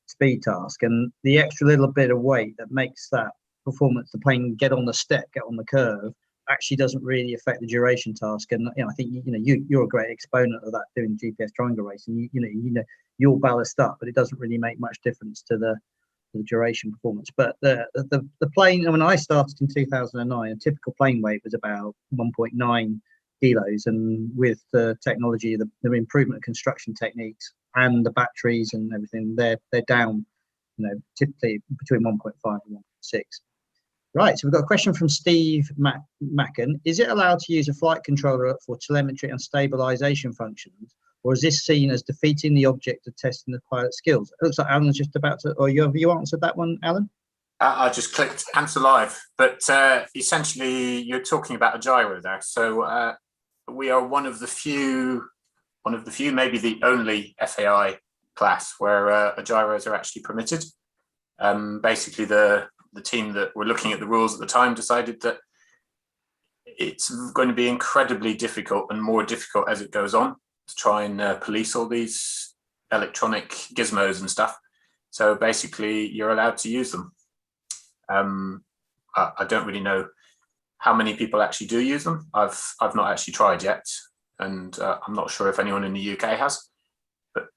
task, and the extra little bit of weight that makes that performance, the plane get on the step, get on the curve, actually doesn't really affect the duration task. And I think you're a great exponent of that doing GPS triangle racing. You'll ballast up, but it doesn't really make much difference to the duration performance. But the plane, when I started in 2009, a typical plane weight was about 1.9 kilos, and with the technology, the improvement of construction techniques and the batteries and everything, they're down, typically between 1.5 and 1.6. Right, so we've got a question from Steve Macken. Is it allowed to use a flight controller for telemetry and stabilization functions, or is this seen as defeating the object of testing the pilot's skills? It looks like Alan's just about to, or have you answered that one, Alan? I just clicked answer live, but essentially you're talking about a gyro there. So we are one of the few, maybe the only FAI class where gyros are actually permitted. Basically, the team that were looking at the rules at the time decided that it's going to be incredibly difficult and more difficult as it goes on to try and police all these electronic gizmos and stuff. So basically, you're allowed to use them. I don't really know how many people actually do use them. I've not actually tried yet, and I'm not sure if anyone in the UK has. But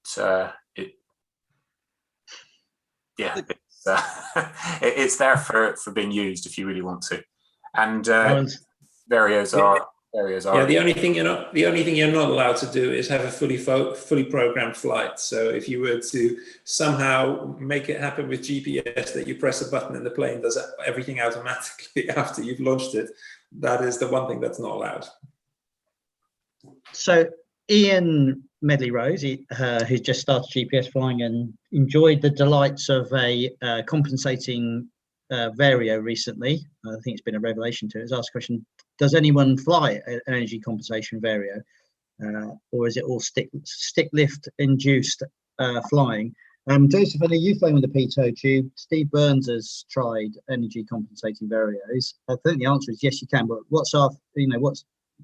it's there for being used if you really want to. And Varios are. Yeah, the only thing you're not allowed to do is have a fully programmed flight. So if you were to somehow make it happen with GPS, that you press a button and the plane does everything automatically after you've launched it, that is the one thing that's not allowed. So Ian Medley Rose, who's just started GPS flying and enjoyed the delights of a compensating Vario recently, I think it's been a revelation to us, asked a question: does anyone fly an energy compensation Vario, or is it all stick lift induced flying? Joseph, I know you've flown with the pitot tube. Steve Burns has tried energy compensating Varios. I think the answer is yes, you can. But what's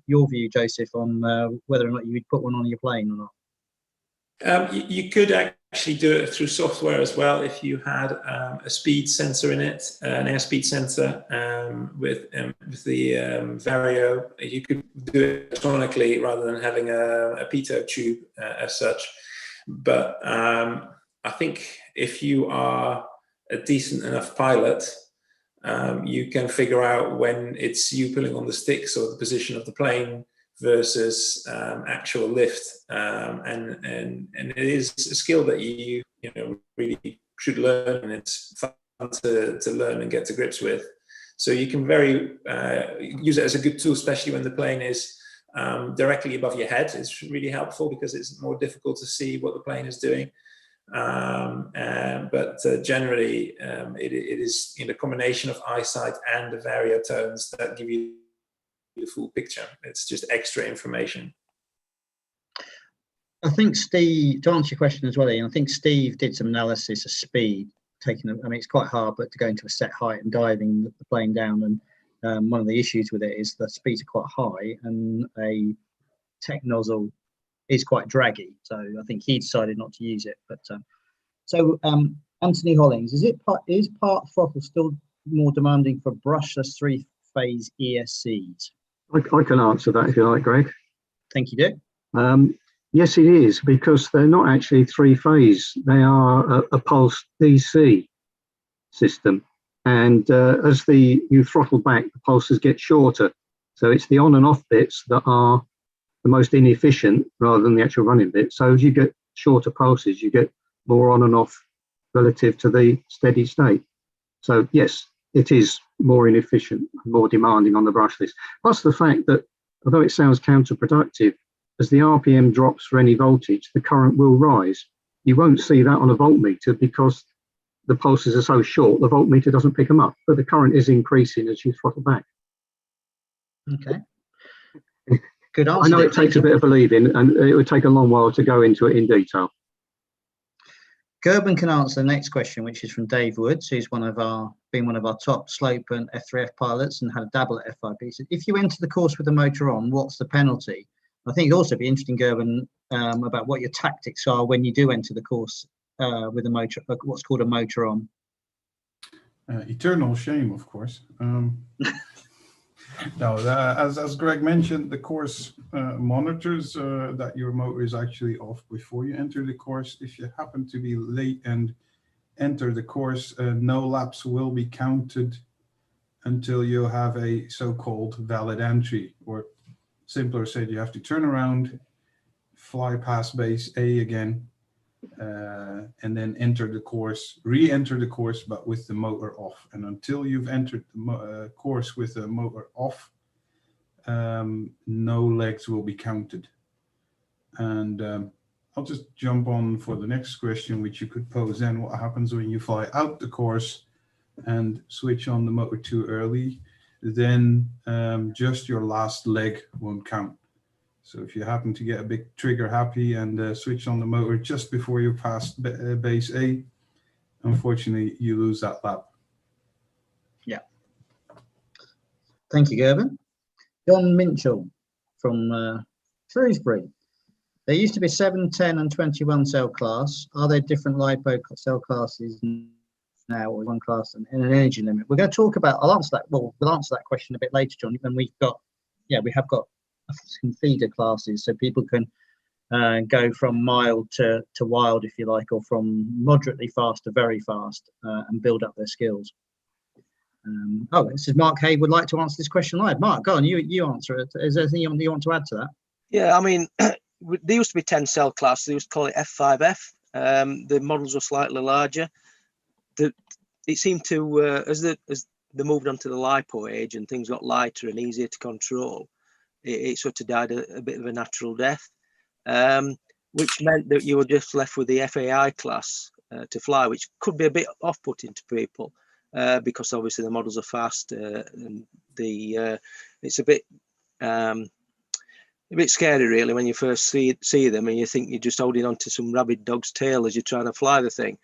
your view, Joseph, on whether or not you would put one on your plane or not? You could actually do it through software as well if you had a speed sensor in it, an airspeed sensor with the Vario. You could do it electronically rather than having a pitot tube as such. But I think if you are a decent enough pilot, you can figure out when it's you pulling on the sticks or the position of the plane versus actual lift, and it is a skill that you really should learn, and it's fun to learn and get to grips with. So you can use it as a good tool, especially when the plane is directly above your head. It's really helpful because it's more difficult to see what the plane is doing. But generally, it is a combination of eyesight and the Vario tones that give you the full picture. It's just extra information. I think Steve, to answer your question as well, Ian, I think Steve did some analysis of speed, it's quite hard, but to go into a set height and diving the plane down, and one of the issues with it is the speeds are quite high and a tech nozzle is quite draggy. So I think he decided not to use it. But Anthony Hollings, is part throttle still more demanding for brushless three-phase ESCs? I can answer that if you like, Greg. Thank you, Dick. Yes, it is, because they're not actually three-phase. They are a pulse DC system. And as you throttle back, the pulses get shorter. So it's the on and off bits that are the most inefficient rather than the actual running bit. So as you get shorter pulses, you get more on and off relative to the steady state. So yes, it is more inefficient, more demanding on the brushless. Plus the fact that, although it sounds counterproductive, as the RPM drops for any voltage, the current will rise. You won't see that on a voltmeter because the pulses are so short, the voltmeter doesn't pick them up, but the current is increasing as you throttle back. Okay. Good answer. I know it takes a bit of believing, and it would take a long while to go into it in detail. Gerben can answer the next question, which is from Dave Woods, who's been one of our top slope and F3F pilots and had a dabble at F5B. He said, if you enter the course with the motor on, what's the penalty? I think it'd also be interesting, Gerben, about what your tactics are when you do enter the course with a motor, what's called a motor on? Eternal shame, of course. No, as Greg mentioned, the course monitors that your motor is actually off before you enter the course. If you happen to be late and enter the course, no laps will be counted until you have a so-called valid entry, or simpler said, you have to turn around, fly past base A again, and then enter the course, re-enter the course, but with the motor off. And until you've entered the course with the motor off, no legs will be counted. And I'll just jump on for the next question, which you could pose then. What happens when you fly out the course and switch on the motor too early? Then just your last leg won't count. So if you happen to get a bit trigger happy and switch on the motor just before you pass base A, unfortunately, you lose that lap. Yeah. Thank you, Gerben. John Minchell from Shrewsbury. There used to be 7, 10 and 21 cell class. Are there different LiPo cell classes now, or one class and an energy limit? We're going to talk about, I'll answer that, well, we'll answer that question a bit later, John, when we have got some feeder classes, so people can go from mild to wild, if you like, or from moderately fast to very fast, and build up their skills. This is Mark Hay would like to answer this question live. Mark, go on, you answer it. Is there anything you want to add to that? Yeah, I mean, there used to be 10 cell class. They used to call it F5F. The models were slightly larger. It seemed to, as they moved on to the LiPo age and things got lighter and easier to control, it sort of died a bit of a natural death, which meant that you were just left with the FAI class to fly, which could be a bit off-putting to people because obviously the models are fast and it's a bit scary really when you first see them and you think you're just holding on to some rabid dog's tail as you're trying to fly the thing.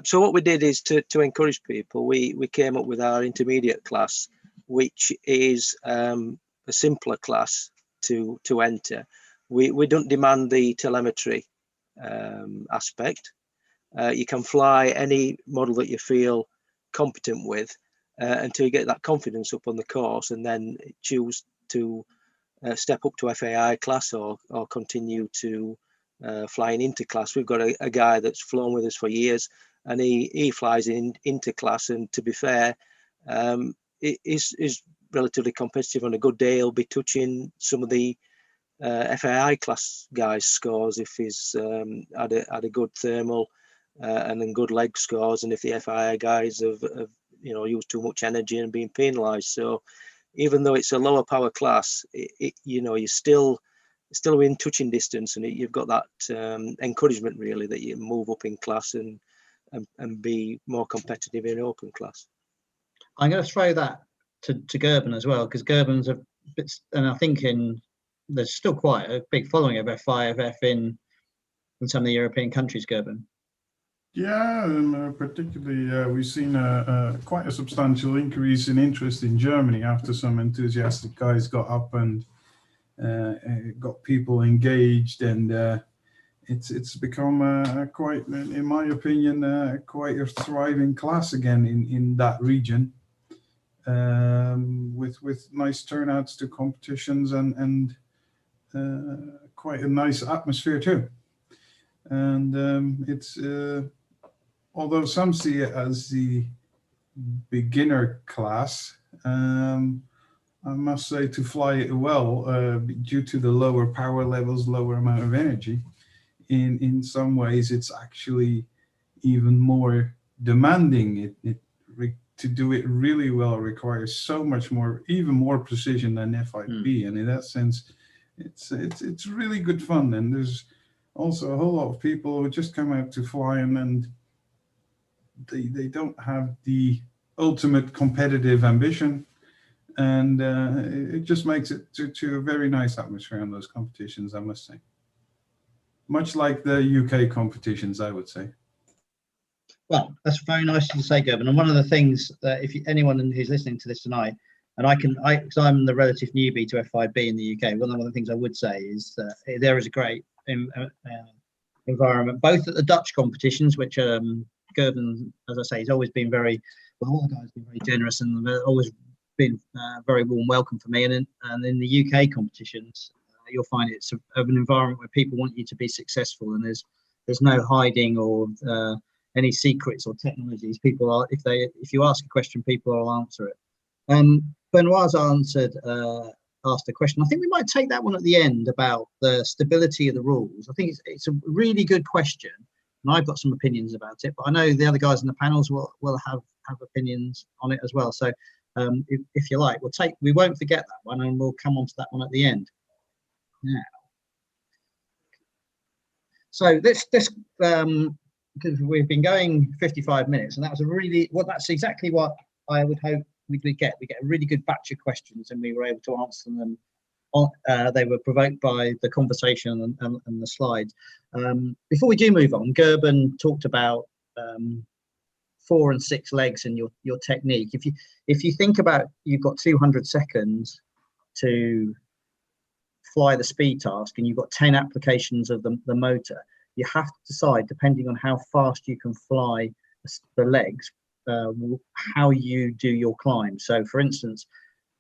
So what we did is to encourage people, we came up with our intermediate class, which is a simpler class to enter. We don't demand the telemetry aspect. You can fly any model that you feel competent with until you get that confidence up on the course, and then choose to step up to FAI class or continue to flying into class. We've got a guy that's flown with us for years, and he flies into class, and to be fair, it is relatively competitive. On a good day, he'll be touching some of the FAI class guys' scores if he's had a good thermal and then good leg scores, and if the FAI guys have used too much energy and been penalised. So even though it's a lower power class, you're still in touching distance, and you've got that encouragement really that you move up in class and be more competitive in open class. I'm going to throw that to Gerben as well, because Gerben's a bit, and I think there's still quite a big following of F5F in some of the European countries, Gerben. Yeah, and particularly we've seen quite a substantial increase in interest in Germany after some enthusiastic guys got up and got people engaged, and it's become quite, in my opinion, quite a thriving class again in that region, with nice turnouts to competitions and quite a nice atmosphere too. And it's although some see it as the beginner class, I must say, to fly it well, due to the lower power levels, lower amount of energy, in some ways it's actually even more demanding. To do it really well requires so much more, even more precision than F5B, and in that sense, it's really good fun. And there's also a whole lot of people who just come out to fly, and they don't have the ultimate competitive ambition, and it just makes it to a very nice atmosphere in those competitions, I must say. Much like the UK competitions, I would say. Well, that's very nice to say, Gerben. And one of the things that anyone who's listening to this tonight, and because I'm the relative newbie to F5B in the UK, one of the things I would say is that there is a great environment, both at the Dutch competitions, which Gerben, as I say, has always been very, well, all the guys have been very generous and always been very warm welcome for me. And in the UK competitions, you'll find it's of an environment where people want you to be successful, and there's no hiding or any secrets or technologies. People are, if you ask a question, people will answer it. Benoit's asked a question. I think we might take that one at the end about the stability of the rules. I think it's a really good question, and I've got some opinions about it, but I know the other guys in the panels will have opinions on it as well. So if you like, we won't forget that one, and we'll come on to that one at the end. Now, so this because we've been going 55 minutes, and that's that's exactly what I would hope we get. We get a really good batch of questions, and we were able to answer them. They were provoked by the conversation and the slides. Before we do move on, Gerben talked about 4 and 6 legs and your technique. If you think about, you've got 200 seconds to fly the speed task, and you've got 10 applications of the motor, you have to decide, depending on how fast you can fly the legs, how you do your climb. So for instance,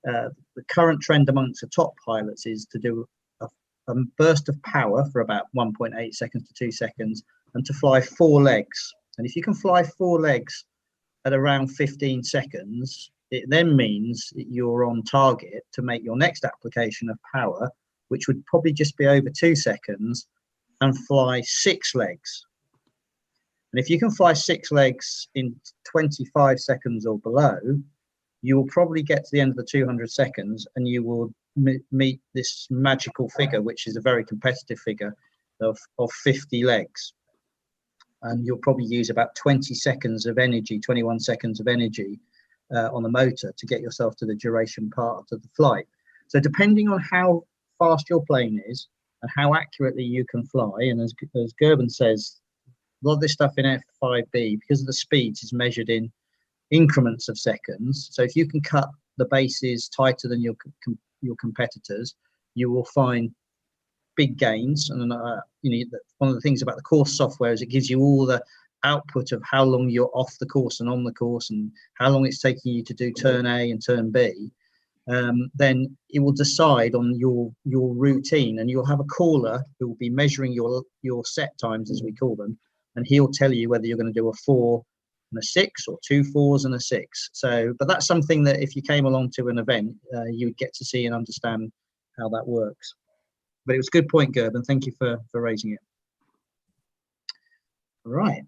the current trend amongst the top pilots is to do a burst of power for about 1.8 seconds to 2 seconds, and to fly 4 legs. And if you can fly 4 legs at around 15 seconds, it then means that you're on target to make your next application of power, which would probably just be over 2 seconds, and fly 6 legs. And if you can fly 6 legs in 25 seconds or below, you will probably get to the end of the 200 seconds, and you will meet this magical figure, which is a very competitive figure of 50 legs. And you'll probably use about 20 seconds of energy, 21 seconds of energy on the motor to get yourself to the duration part of the flight. So depending on how fast your plane is and how accurately you can fly, and as Gerben says, a lot of this stuff in F5B, because of the speeds, is measured in increments of seconds. So if you can cut the bases tighter than your competitors, you will find big gains. And one of the things about the course software is it gives you all the output of how long you're off the course and on the course, and how long it's taking you to do turn A and turn B. Then it will decide on your routine, and you'll have a caller who will be measuring your set times, as we call them, and he'll tell you whether you're going to do a 4 and a 6 or 2 4s and a 6. So, but that's something that if you came along to an event, you would get to see and understand how that works. But it was a good point, Gerben. Thank you for raising it. All right,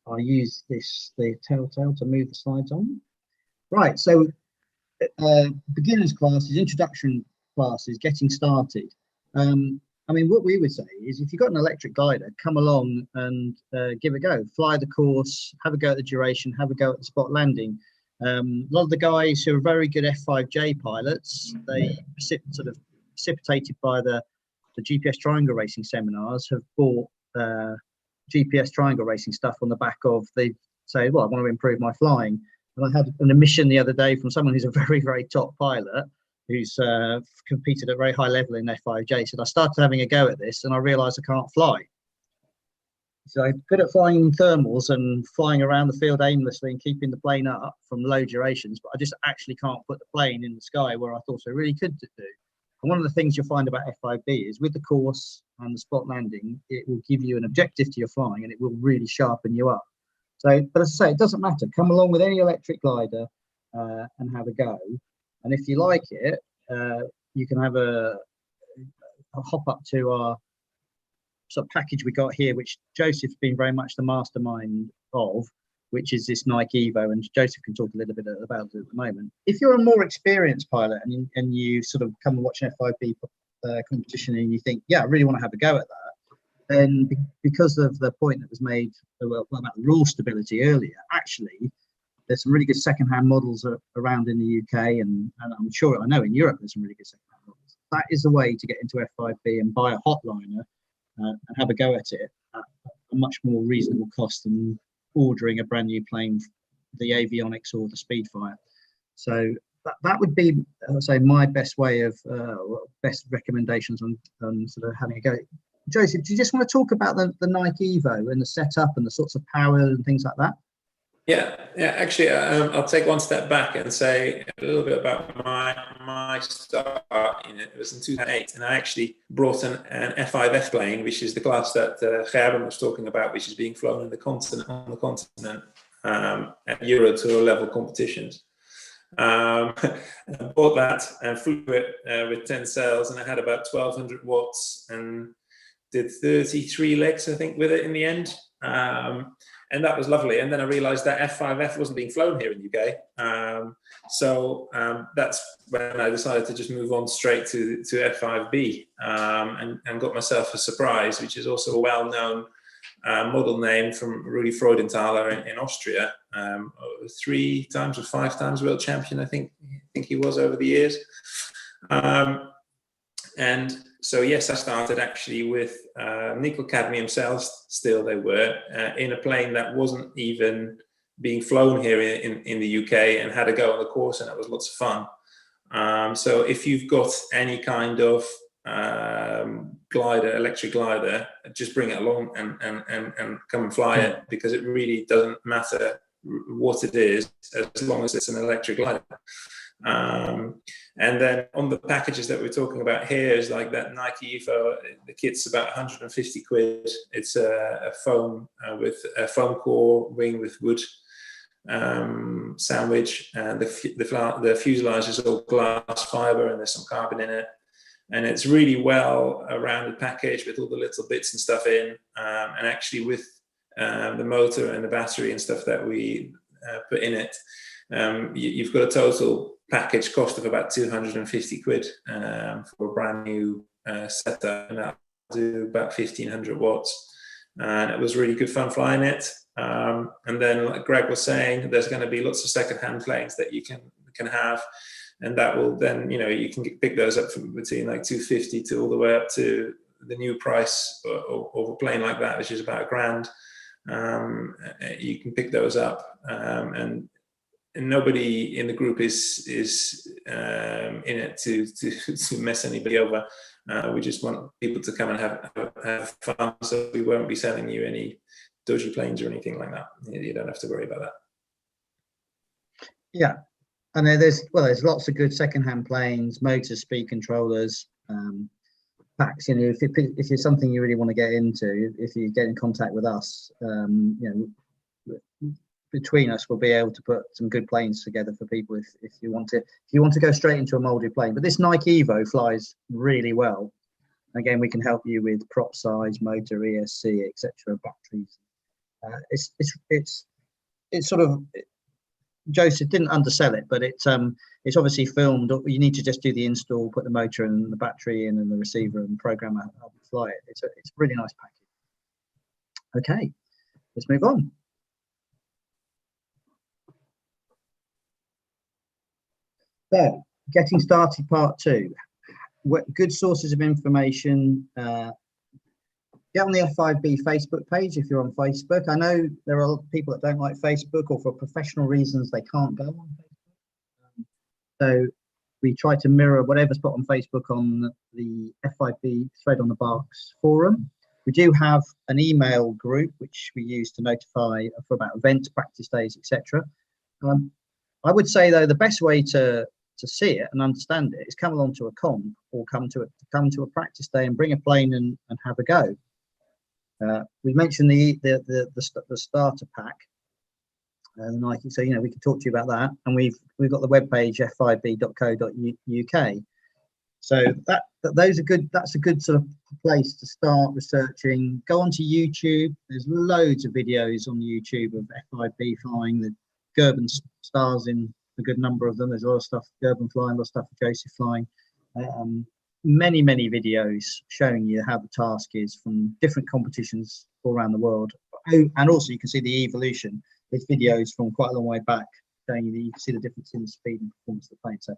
I'll use the telltale to move the slides on. Right, so beginners classes, introduction classes, getting started. I mean, what we would say is, if you've got an electric glider, come along and give it a go. Fly the course, have a go at the duration, have a go at the spot landing. A lot of the guys who are very good F5J pilots, they sort of precipitated by the GPS triangle racing seminars, have bought GPS triangle racing stuff on the back of, they say, well, I want to improve my flying. And I had an admission the other day from someone who's a very, very top pilot, who's competed at a very high level in F5J, said, I started having a go at this and I realised I can't fly. So I'm good at flying thermals and flying around the field aimlessly and keeping the plane up from low durations, but I just actually can't put the plane in the sky where I thought I really could do. And one of the things you'll find about F5B is, with the course and the spot landing, it will give you an objective to your flying, and it will really sharpen you up. So, but as I say, it doesn't matter. Come along with any electric glider and have a go. And if you like it, you can have a hop up to our sort of package we got here, which Joseph's been very much the mastermind of, which is this Nike Evo, and Joseph can talk a little bit about it at the moment. If you're a more experienced pilot and you sort of come and watch an F5B competition and you think, yeah, I really want to have a go at that, then because of the point that was made about the rule stability earlier, actually, there's some really good second-hand models around in the UK, and I'm sure, I know in Europe there's some really good second-hand models. That is the way to get into F5B and buy a hotliner and have a go at it at a much more reasonable cost than ordering a brand new plane, the avionics or the Speedfire. So that would be, I would say, my best way of best recommendations on sort of having a go. Joseph, do you just want to talk about the Nike Evo and the setup and the sorts of power and things like that? Yeah. Actually, I'll take one step back and say a little bit about my start. It was in 2008, and I actually brought an F5F plane, which is the class that Gerben was talking about, which is being flown on the continent at Euro Tour level competitions. I bought that and flew it with 10 sails, and I had about 1200 watts and did 33 legs, I think, with it in the end. And that was lovely. And then I realized that F5F wasn't being flown here in the UK. So that's when I decided to just move on straight to F5B and got myself a Surprise, which is also a well-known model name from Rudi Freudenthaler in Austria. 3 times or 5 times world champion, I think he was over the years. And so, yes, I started actually with nickel cadmium cells, still they were, in a plane that wasn't even being flown here in the UK, and had a go on the course, and it was lots of fun. So if you've got any kind of glider, electric glider, just bring it along and come and fly it, because it really doesn't matter what it is, as long as it's an electric glider. And then on the packages that we're talking about here is like that Nike Evo. The kit's about 150 quid. It's a foam with a foam core wing with wood sandwich, and the fuselage is all glass fiber, and there's some carbon in it. And it's really well rounded package with all the little bits and stuff in, and actually with the motor and the battery and stuff that we put in it, you've got a total package cost of about 250 quid for a brand new setup, and that'll do about 1500 watts. And it was really good fun flying it. And then, like Greg was saying, there's going to be lots of second-hand planes that you can have, and that will then, you can pick those up from between like 250 to all the way up to the new price of a plane like that, which is about $1,000. You can pick those up, and nobody in the group is in it to mess anybody over. We just want people to come and have fun, so we won't be selling you any dodgy planes or anything like that. You don't have to worry about that. Yeah, and there's lots of good second-hand planes, motors, speed controllers, packs. If it's something you really want to get into, if you get in contact with us, between us, we'll be able to put some good planes together for people if you want to go straight into a molded plane. But this Nike Evo flies really well. Again, we can help you with prop size, motor, ESC, etc., batteries. It's sort of, Joseph didn't undersell it, but it's obviously filmed. You need to just do the install, put the motor and the battery in and the receiver, and program how to fly it. It's a really nice package. Okay, let's move on. So, getting started, part 2. Good sources of information. Get on the F5B Facebook page if you're on Facebook. I know there are people that don't like Facebook, or for professional reasons they can't go on Facebook. So we try to mirror whatever's put on Facebook on the F5B Thread on the Barks forum. We do have an email group which we use to notify for about events, practice days, etc. I would say though the best way to see it and understand it is come along to a comp, or come to a practice day and bring a plane and have a go. We mentioned the starter pack, Nike, so we can talk to you about that, and we've got the webpage f5b.co.uk. So that's a good sort of place to start researching. Go onto YouTube. There's loads of videos on YouTube of F5B flying. The Gerben stars in a good number of them. There's a lot of stuff Gerben flying, a lot of stuff Joseph flying. Many videos showing you how the task is from different competitions all around the world. And also you can see the evolution. There's videos from quite a long way back showing you that you can see the difference in the speed and performance of the plane. So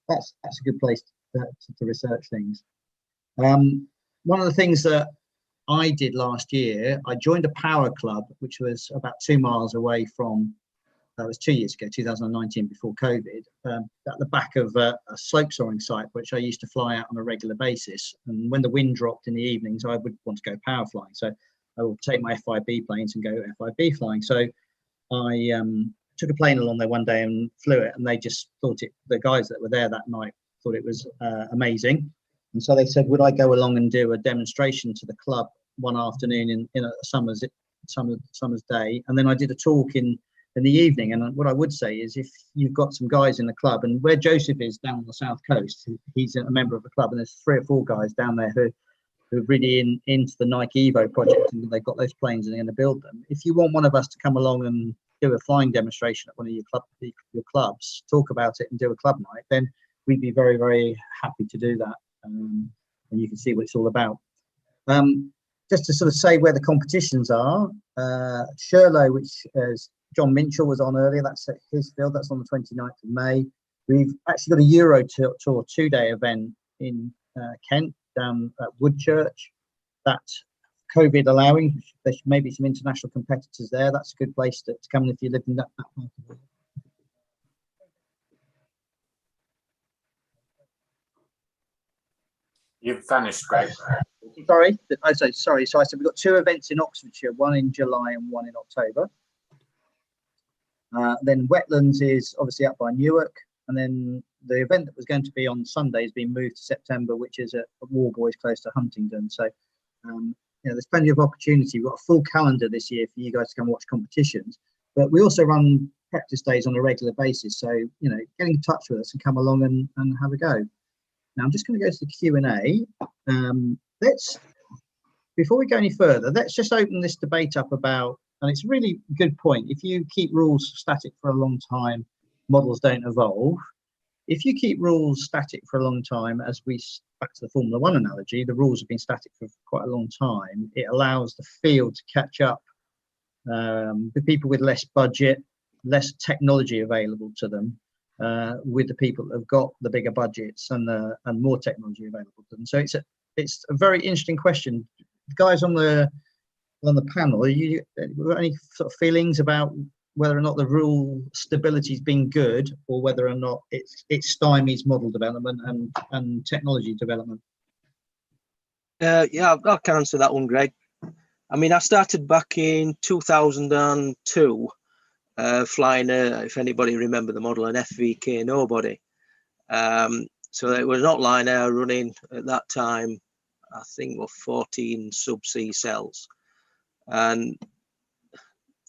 that's a good place to research things. One of the things that I did last year, I joined a power club, which was about 2 miles away from that was 2 years ago, 2019, before COVID, at the back of a slope soaring site, which I used to fly out on a regular basis. And when the wind dropped in the evenings, I would want to go power flying. So I would take my F5B planes and go F5B flying. So I took a plane along there one day and flew it, and they just thought the guys that were there that night thought it was amazing. And so they said, would I go along and do a demonstration to the club one afternoon in a summer's day? And then I did a talk in the evening. And what I would say is, if you've got some guys in the club, and where Joseph is down on the south coast, he's a member of the club, and there's 3 or 4 guys down there who are really into the Nike Evo project, and they've got those planes and they're going to build them. If you want one of us to come along and do a flying demonstration at one of your clubs, talk about it and do a club night, then we'd be very, very happy to do that. And you can see what it's all about. Just to sort of say where the competitions are, Sherlow, which John Minchell was on earlier, that's at his field, that's on the 29th of May. We've actually got a Euro Tour 2-day event in Kent, down at Woodchurch. That, COVID allowing, there may be some international competitors there. That's a good place to come if you live in that part of the world. You've vanished, Greg. Sorry. So I said we've got 2 events in Oxfordshire, one in July and one in October. Then Wetlands is obviously up by Newark, and then the event that was going to be on Sunday has been moved to September, which is at Warboys close to Huntingdon. So there's plenty of opportunity. We've got a full calendar this year for you guys to come watch competitions, but we also run practice days on a regular basis. So get in touch with us and come along and have a go. Now I'm just going to go to the Q&A. Before we go any further, let's just open this debate up about, and it's a really good point, if you keep rules static for a long time, models don't evolve. If you keep rules static for a long time, back to the Formula 1 analogy, the rules have been static for quite a long time. It allows the field to catch up the people with less budget, less technology available to them, with the people that have got the bigger budgets and more technology available to them. So it's a very interesting question. Guys on the panel, have you got any sort of feelings about whether or not the rule stability has been good, or whether or not it stymies model development and technology development? Yeah, I can answer that one, Greg. I mean, I started back in 2002 flying, if anybody remember the model, an FVK Nobody. So it was not line air running at that time, I think, were 14 subsea cells. And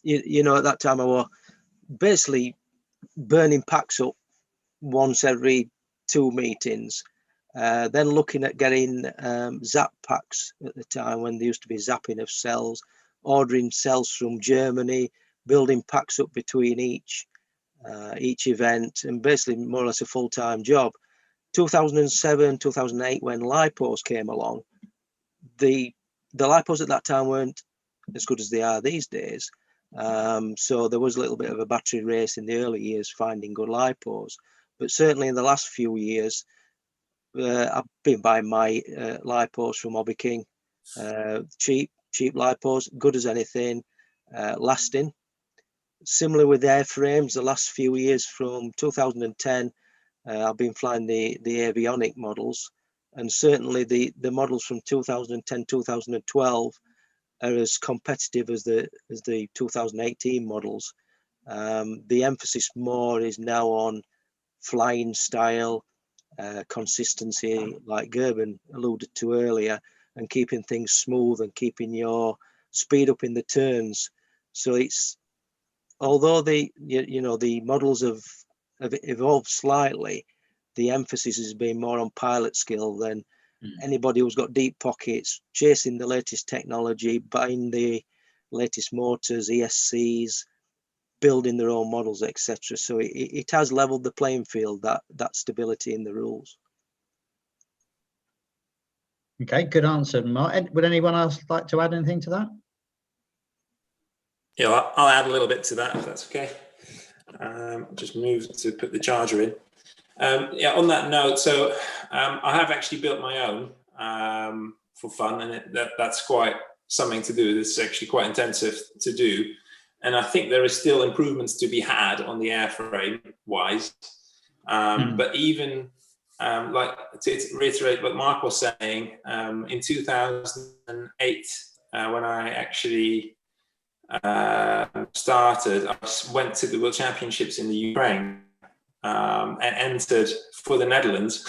at that time I was basically burning packs up once every 2 meetings, then looking at getting zap packs at the time when there used to be zapping of cells, ordering cells from Germany, building packs up between each event, and basically more or less a full-time job. 2007, 2008, when lipos came along, the lipos at that time weren't as good as they are these days. So there was a little bit of a battery race in the early years finding good lipos, but certainly in the last few years, I've been buying my lipos from Hobby King. Cheap lipos, good as anything, lasting. Similar with airframes, the last few years from 2010, I've been flying the avionic models, and certainly the models from 2010, 2012 are as competitive as the 2018 models. The emphasis more is now on flying style, consistency, like Gerben alluded to earlier, and keeping things smooth and keeping your speed up in the turns. So it's, although the models have evolved slightly, the emphasis has been more on pilot skill than anybody who's got deep pockets, chasing the latest technology, buying the latest motors, ESCs, building their own models, etc. So it has leveled the playing field, that stability in the rules. Okay, good answer, Mark. Would anyone else like to add anything to that? Yeah, I'll add a little bit to that if that's okay. Just move to put the charger in. Yeah, on that note, so I have actually built my own for fun, and that's quite something to do. It's actually quite intensive to do. And I think there is still improvements to be had on the airframe wise. But even like to reiterate what Mark was saying, in 2008, when I actually started, I went to the World Championships in the Ukraine and entered for the Netherlands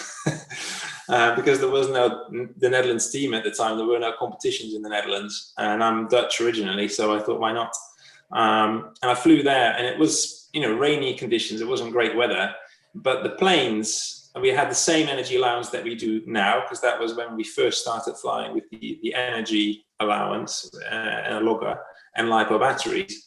because there was the Netherlands team at the time. There were no competitions in the Netherlands, and I'm Dutch originally, so I thought, why not? And I flew there, and it was, you know, rainy conditions. It wasn't great weather, but the planes, we had the same energy allowance that we do now, because that was when we first started flying with the energy allowance and a logger and LiPo batteries.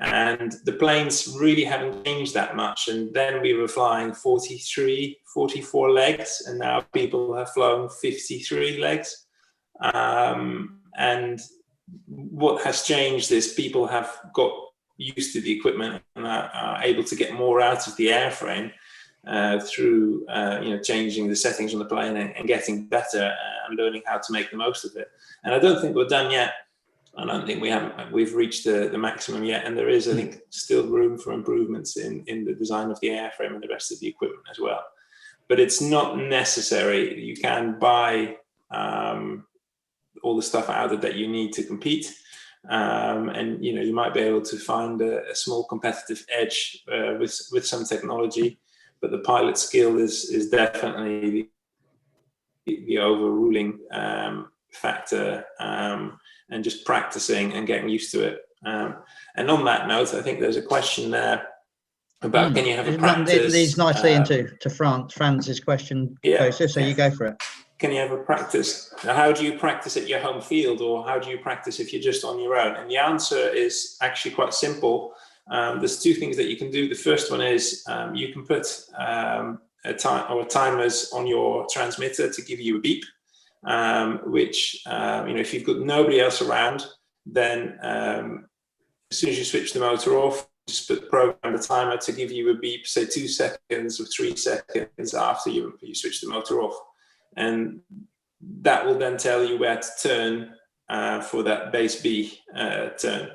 And the planes really haven't changed that much. And then we were flying 43, 44 legs, and now people have flown 53 legs. And what has changed is people have got used to the equipment and are able to get more out of the airframe through you know, changing the settings on the plane and getting better and learning how to make the most of it. And I don't think we're done yet. I don't think we've reached the maximum yet, and there is, I think, still room for improvements in the design of the airframe and the rest of the equipment as well. But it's not necessary. You can buy all the stuff out of that you need to compete, and you know, you might be able to find a small competitive edge with some technology. But the pilot skill is definitely the overruling factor. And just practicing and getting used to it. And on that note, I think there's a question there about can you have a practice? It leads nicely into Franz's question, Joseph, so you go for it. Can you have a practice? Now, how do you practice at your home field, or how do you practice if you're just on your own? And the answer is actually quite simple. There's two things that you can do. The first one is you can put timers on your transmitter to give you a beep. Which you know, if you've got nobody else around, then as soon as you switch the motor off, just program the timer to give you a beep, say 2 seconds or 3 seconds after you switch the motor off, and that will then tell you where to turn for that base B turn,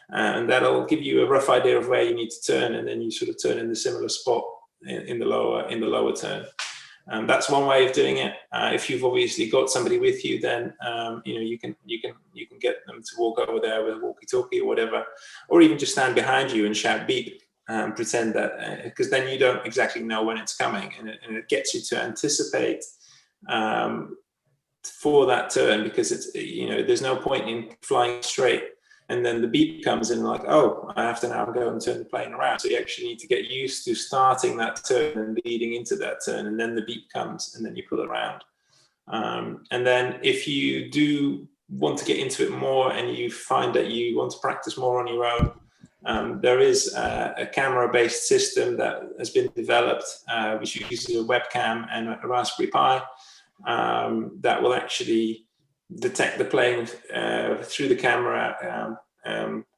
and that'll give you a rough idea of where you need to turn, and then you sort of turn in the similar spot in the lower turn. That's one way of doing it. If you've obviously got somebody with you, then you know, you can get them to walk over there with a walkie-talkie or whatever, or even just stand behind you and shout beep and pretend that, because then you don't exactly know when it's coming, and it gets you to anticipate for that turn, because it's, you know, there's no point in flying straight and then the beep comes in, like, oh, I have to now go and turn the plane around. So you actually need to get used to starting that turn and leading into that turn, and then the beep comes and then you pull it around. And then if you do want to get into it more and you find that you want to practice more on your own, there is a camera-based system that has been developed, which uses a webcam and a Raspberry Pi, that will actually detect the plane through the camera,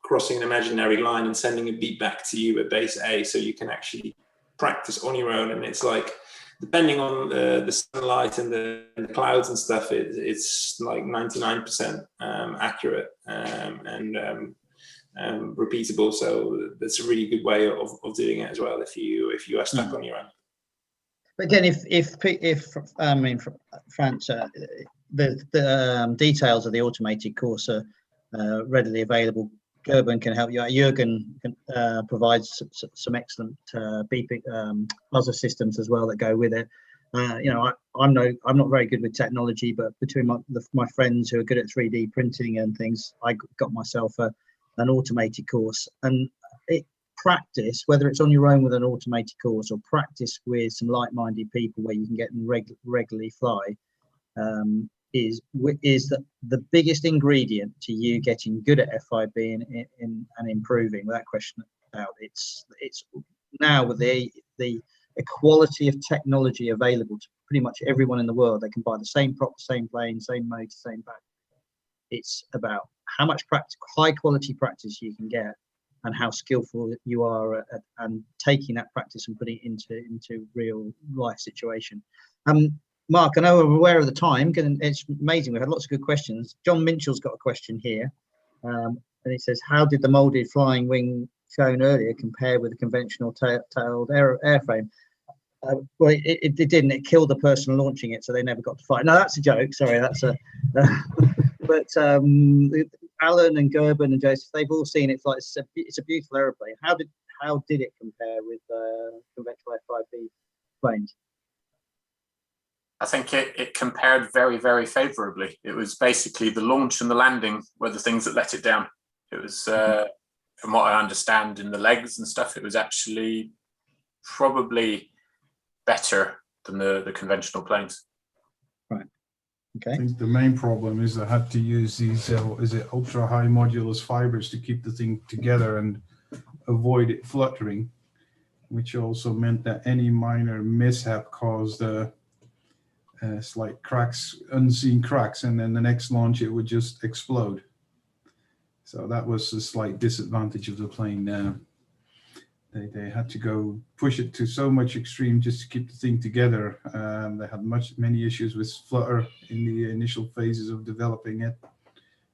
crossing an imaginary line and sending a beep back to you at base A, so you can actually practice on your own. And it's like, depending on the sunlight and the clouds and stuff, it's like 99% accurate and repeatable. So that's a really good way of doing it as well if you are stuck on your own. But again, if I mean, France, the details of the automated course are readily available. Gerben can help you out. Jürgen can provide some excellent beeping buzzer systems as well that go with it. You know, I'm not very good with technology, but between my friends who are good at 3D printing and things, I got myself an automated course. And practice, whether it's on your own with an automated course or practice with some like-minded people where you can get them regularly fly, is the biggest ingredient to you getting good at F5B and improving, without question about it. It's now with the equality of technology available to pretty much everyone in the world. They can buy the same prop, same plane, same motor, same back. It's about how much high quality practice you can get, and how skillful you are at and taking that practice and putting it into real life situation. Mark, I know we're aware of the time, and it's amazing. We've had lots of good questions. John Minchell's got a question here. and he says, how did the molded flying wing shown earlier compare with the conventional tailed airframe? Well, it didn't. It killed the person launching it, so they never got to fly. No, that's a joke. Sorry, that's a. But Alan and Gerben and Joseph, they've all seen it. Like it's a beautiful aeroplane. How did it compare with conventional F5B planes? I think it compared very, very favourably. It was basically the launch and the landing were the things that let it down. It was, from what I understand, in the legs and stuff, it was actually probably better than the conventional planes. Right. Okay. I think the main problem is I had to use these ultra high modulus fibers to keep the thing together and avoid it fluttering, which also meant that any minor mishap caused slight cracks, unseen cracks, and then the next launch it would just explode. So that was a slight disadvantage of the plane. They had to go push it to so much extreme just to keep the thing together. They had many issues with flutter in the initial phases of developing it,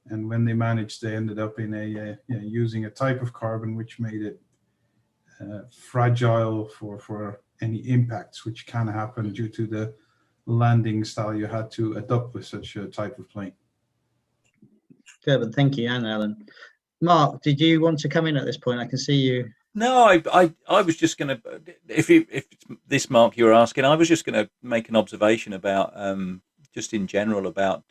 and when they managed, they ended up in using a type of carbon which made it fragile for any impacts which can happen due to the landing style you had to adopt with such a type of plane. Gerben, thank you, and Alan. Mark, did you want to come in at this point? I can see you. No, I was just going to, if this, Mark, you were asking, I was just going to make an observation about, just in general, about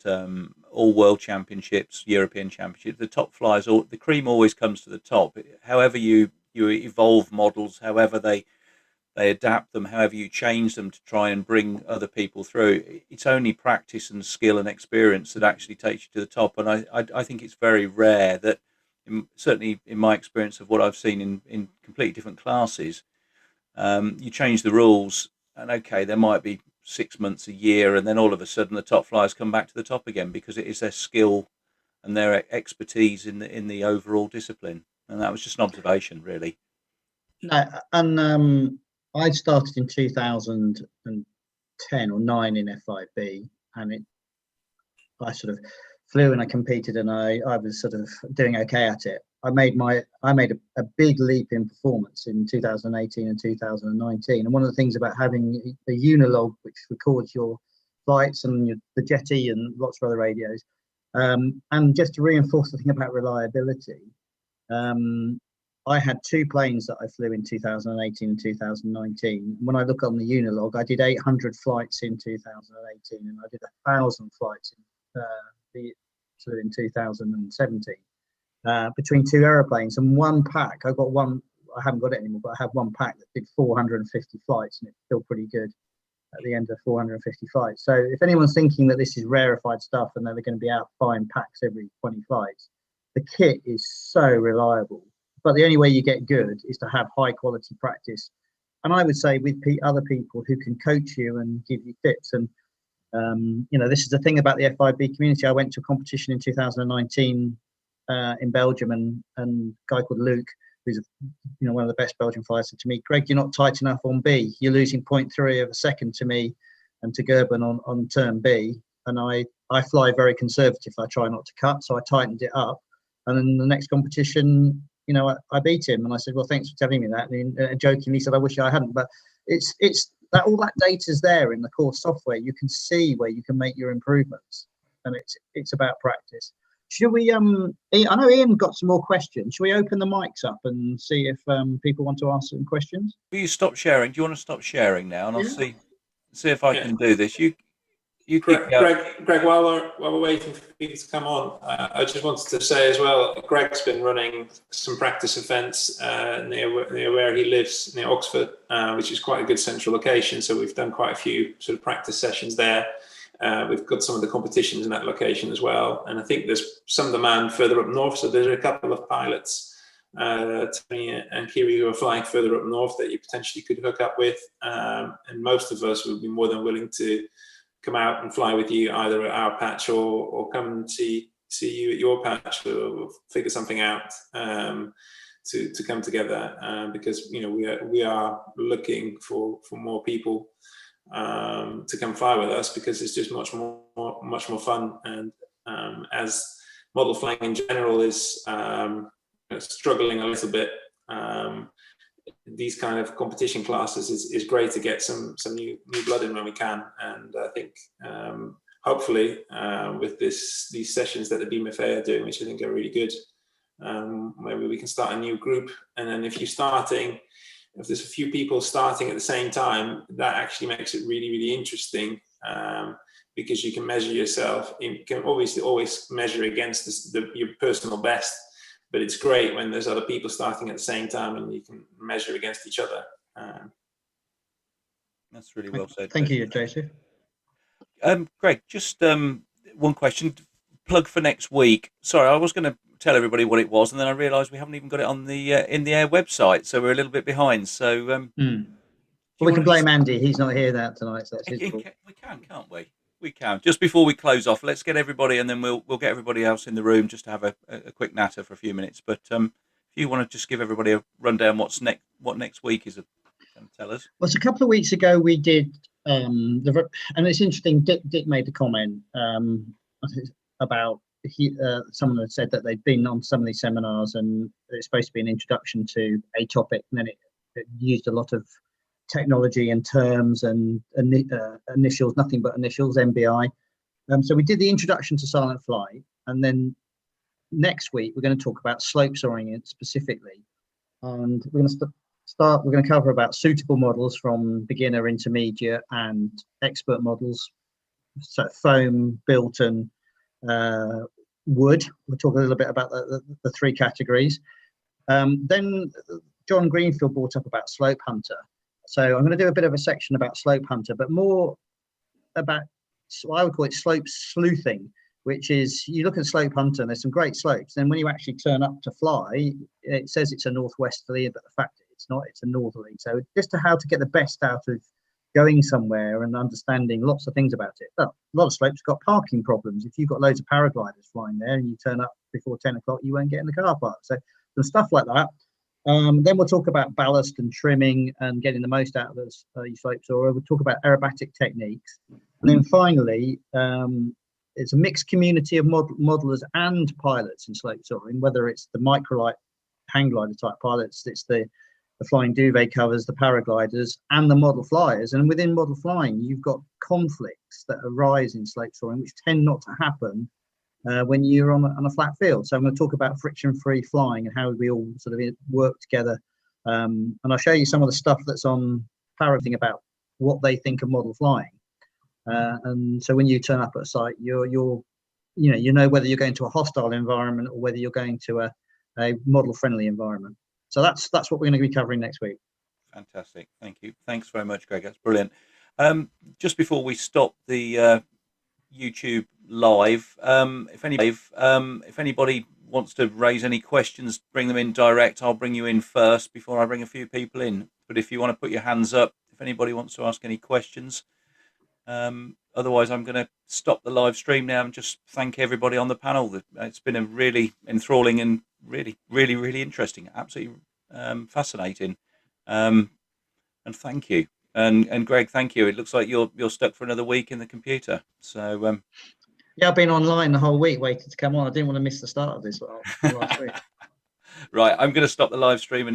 all world championships, European championships, the top flyers, the cream always comes to the top. However you evolve models, however they adapt them, however you change them to try and bring other people through, it's only practice and skill and experience that actually takes you to the top. And I think it's very rare that, certainly in my experience of what I've seen in completely different classes, you change the rules and okay, there might be 6 months, a year, and then all of a sudden the top flyers come back to the top again because it is their skill and their expertise in the overall discipline. And that was just an observation, really. No, and I started in 2010 or 9 in F5B, and I sort of flew and I competed, and I was sort of doing okay at it. I made a big leap in performance in 2018 and 2019. And one of the things about having a unilog which records your flights and the jetty and lots of other radios, and just to reinforce the thing about reliability, I had 2 planes that I flew in 2018 and 2019. When I look on the unilog, I did 800 flights in 2018, and I did 1,000 flights in 2017 between 2 aeroplanes and one pack. I haven't got it anymore, but I have one pack that did 450 flights, and it's still pretty good at the end of 450 flights. So if anyone's thinking that this is rarefied stuff and they're going to be out buying packs every 20 flights, the kit is so reliable. But the only way you get good is to have high quality practice. And I would say with other people who can coach you and give you tips. And, this is the thing about the F5B community. I went to a competition in 2019 in Belgium, and a guy called Luke, who's one of the best Belgian flyers, said to me, Greg, you're not tight enough on B. You're losing 0.3 of a second to me and to Gerben on turn B. And I fly very conservative. I try not to cut. So I tightened it up. And then the next competition, I beat him, and I said, well, thanks for telling me that. And jokingly said, I wish I hadn't. But it's that all that data's there in the core software. You can see where you can make your improvements, and it's about practice. Should we? I know Ian got some more questions. Should we open the mics up and see if people want to ask some questions? Will you stop sharing? Do you want to stop sharing now? And I'll see if I can do this. You keep Greg, while we're waiting for people to come on, I just wanted to say as well, Greg's been running some practice events near where he lives, near Oxford, which is quite a good central location. So we've done quite a few sort of practice sessions there. We've got some of the competitions in that location as well. And I think there's some demand further up north. So there's a couple of pilots, Tony and Kiri, who are flying further up north that you potentially could hook up with. And most of us would be more than willing to come out and fly with you either at our patch or come and see you at your patch, or we'll figure something out to come together, because we are looking for more people to come fly with us, because it's just much more fun. And as model flying in general is struggling a little bit. These kind of competition classes is great to get some new blood in when we can, and I think hopefully with these sessions that the BMFA are doing, which I think are really good, maybe we can start a new group. And then if there's a few people starting at the same time, that actually makes it really, really interesting, because you can measure yourself. You can obviously always measure against your personal best, but it's great when there's other people starting at the same time and you can measure against each other. That's really well said. Thank you, Joseph. Greg, just one question. Plug for next week. Sorry, I was going to tell everybody what it was, and then I realised we haven't even got it on the in the air website, so we're a little bit behind. So well, we can blame Andy. He's not here tonight, so that's his fault. We can, can't we? We can. Just before we close off, let's get everybody, and then we'll get everybody else in the room just to have a quick natter for a few minutes. But if you want to just give everybody a rundown what next week is, can tell us. Well, it's a couple of weeks ago we did, and it's interesting. Dick made the comment about someone had said that they'd been on some of these seminars, and it's supposed to be an introduction to a topic, and then it used a lot of technology and terms and initials, nothing but initials, MBI. So we did the introduction to silent flight, and then next week we're going to talk about slope soaring specifically, and we're going to we're going to cover about suitable models from beginner, intermediate, and expert models. So foam, built, and wood. We'll talk a little bit about the three categories. Then John Greenfield brought up about Slope Hunter. So I'm going to do a bit of a section about Slope Hunter, but more about, I would call it slope sleuthing, which is you look at Slope Hunter and there's some great slopes. Then when you actually turn up to fly, it says it's a northwesterly, but the fact it's not, it's a northerly. So just how to get the best out of going somewhere and understanding lots of things about it. But a lot of slopes got parking problems. If you've got loads of paragliders flying there and you turn up before 10 o'clock, you won't get in the car park. So some stuff like that. Then we'll talk about ballast and trimming and getting the most out of those slopes, or we'll talk about aerobatic techniques. And then finally, it's a mixed community of modelers and pilots in slope soaring, whether it's the microlight hang glider type pilots, it's the flying duvet covers, the paragliders, and the model flyers. And within model flying, you've got conflicts that arise in slope soaring, which tend not to happen when you're on a flat field. So I'm going to talk about friction-free flying and how we all sort of work together. And I'll show you some of the stuff that's on Paragliding about what they think of model flying. And so when you turn up at a site, you know whether you're going to a hostile environment or whether you're going to a model-friendly environment. So that's what we're going to be covering next week. Fantastic. Thank you. Thanks very much, Greg. That's brilliant. Just before we stop the YouTube live, if anybody wants to raise any questions, bring them in direct. I'll bring you in first before I bring a few people in. But if you want to put your hands up, if anybody wants to ask any questions. Otherwise, I'm going to stop the live stream now and just thank everybody on the panel. It's been a really enthralling and really, really, really interesting, absolutely fascinating. And thank you. And Greg, thank you. It looks like you're stuck for another week in the computer. So yeah, I've been online the whole week waiting to come on. I didn't want to miss the start of this last week. Right, I'm going to stop the live stream and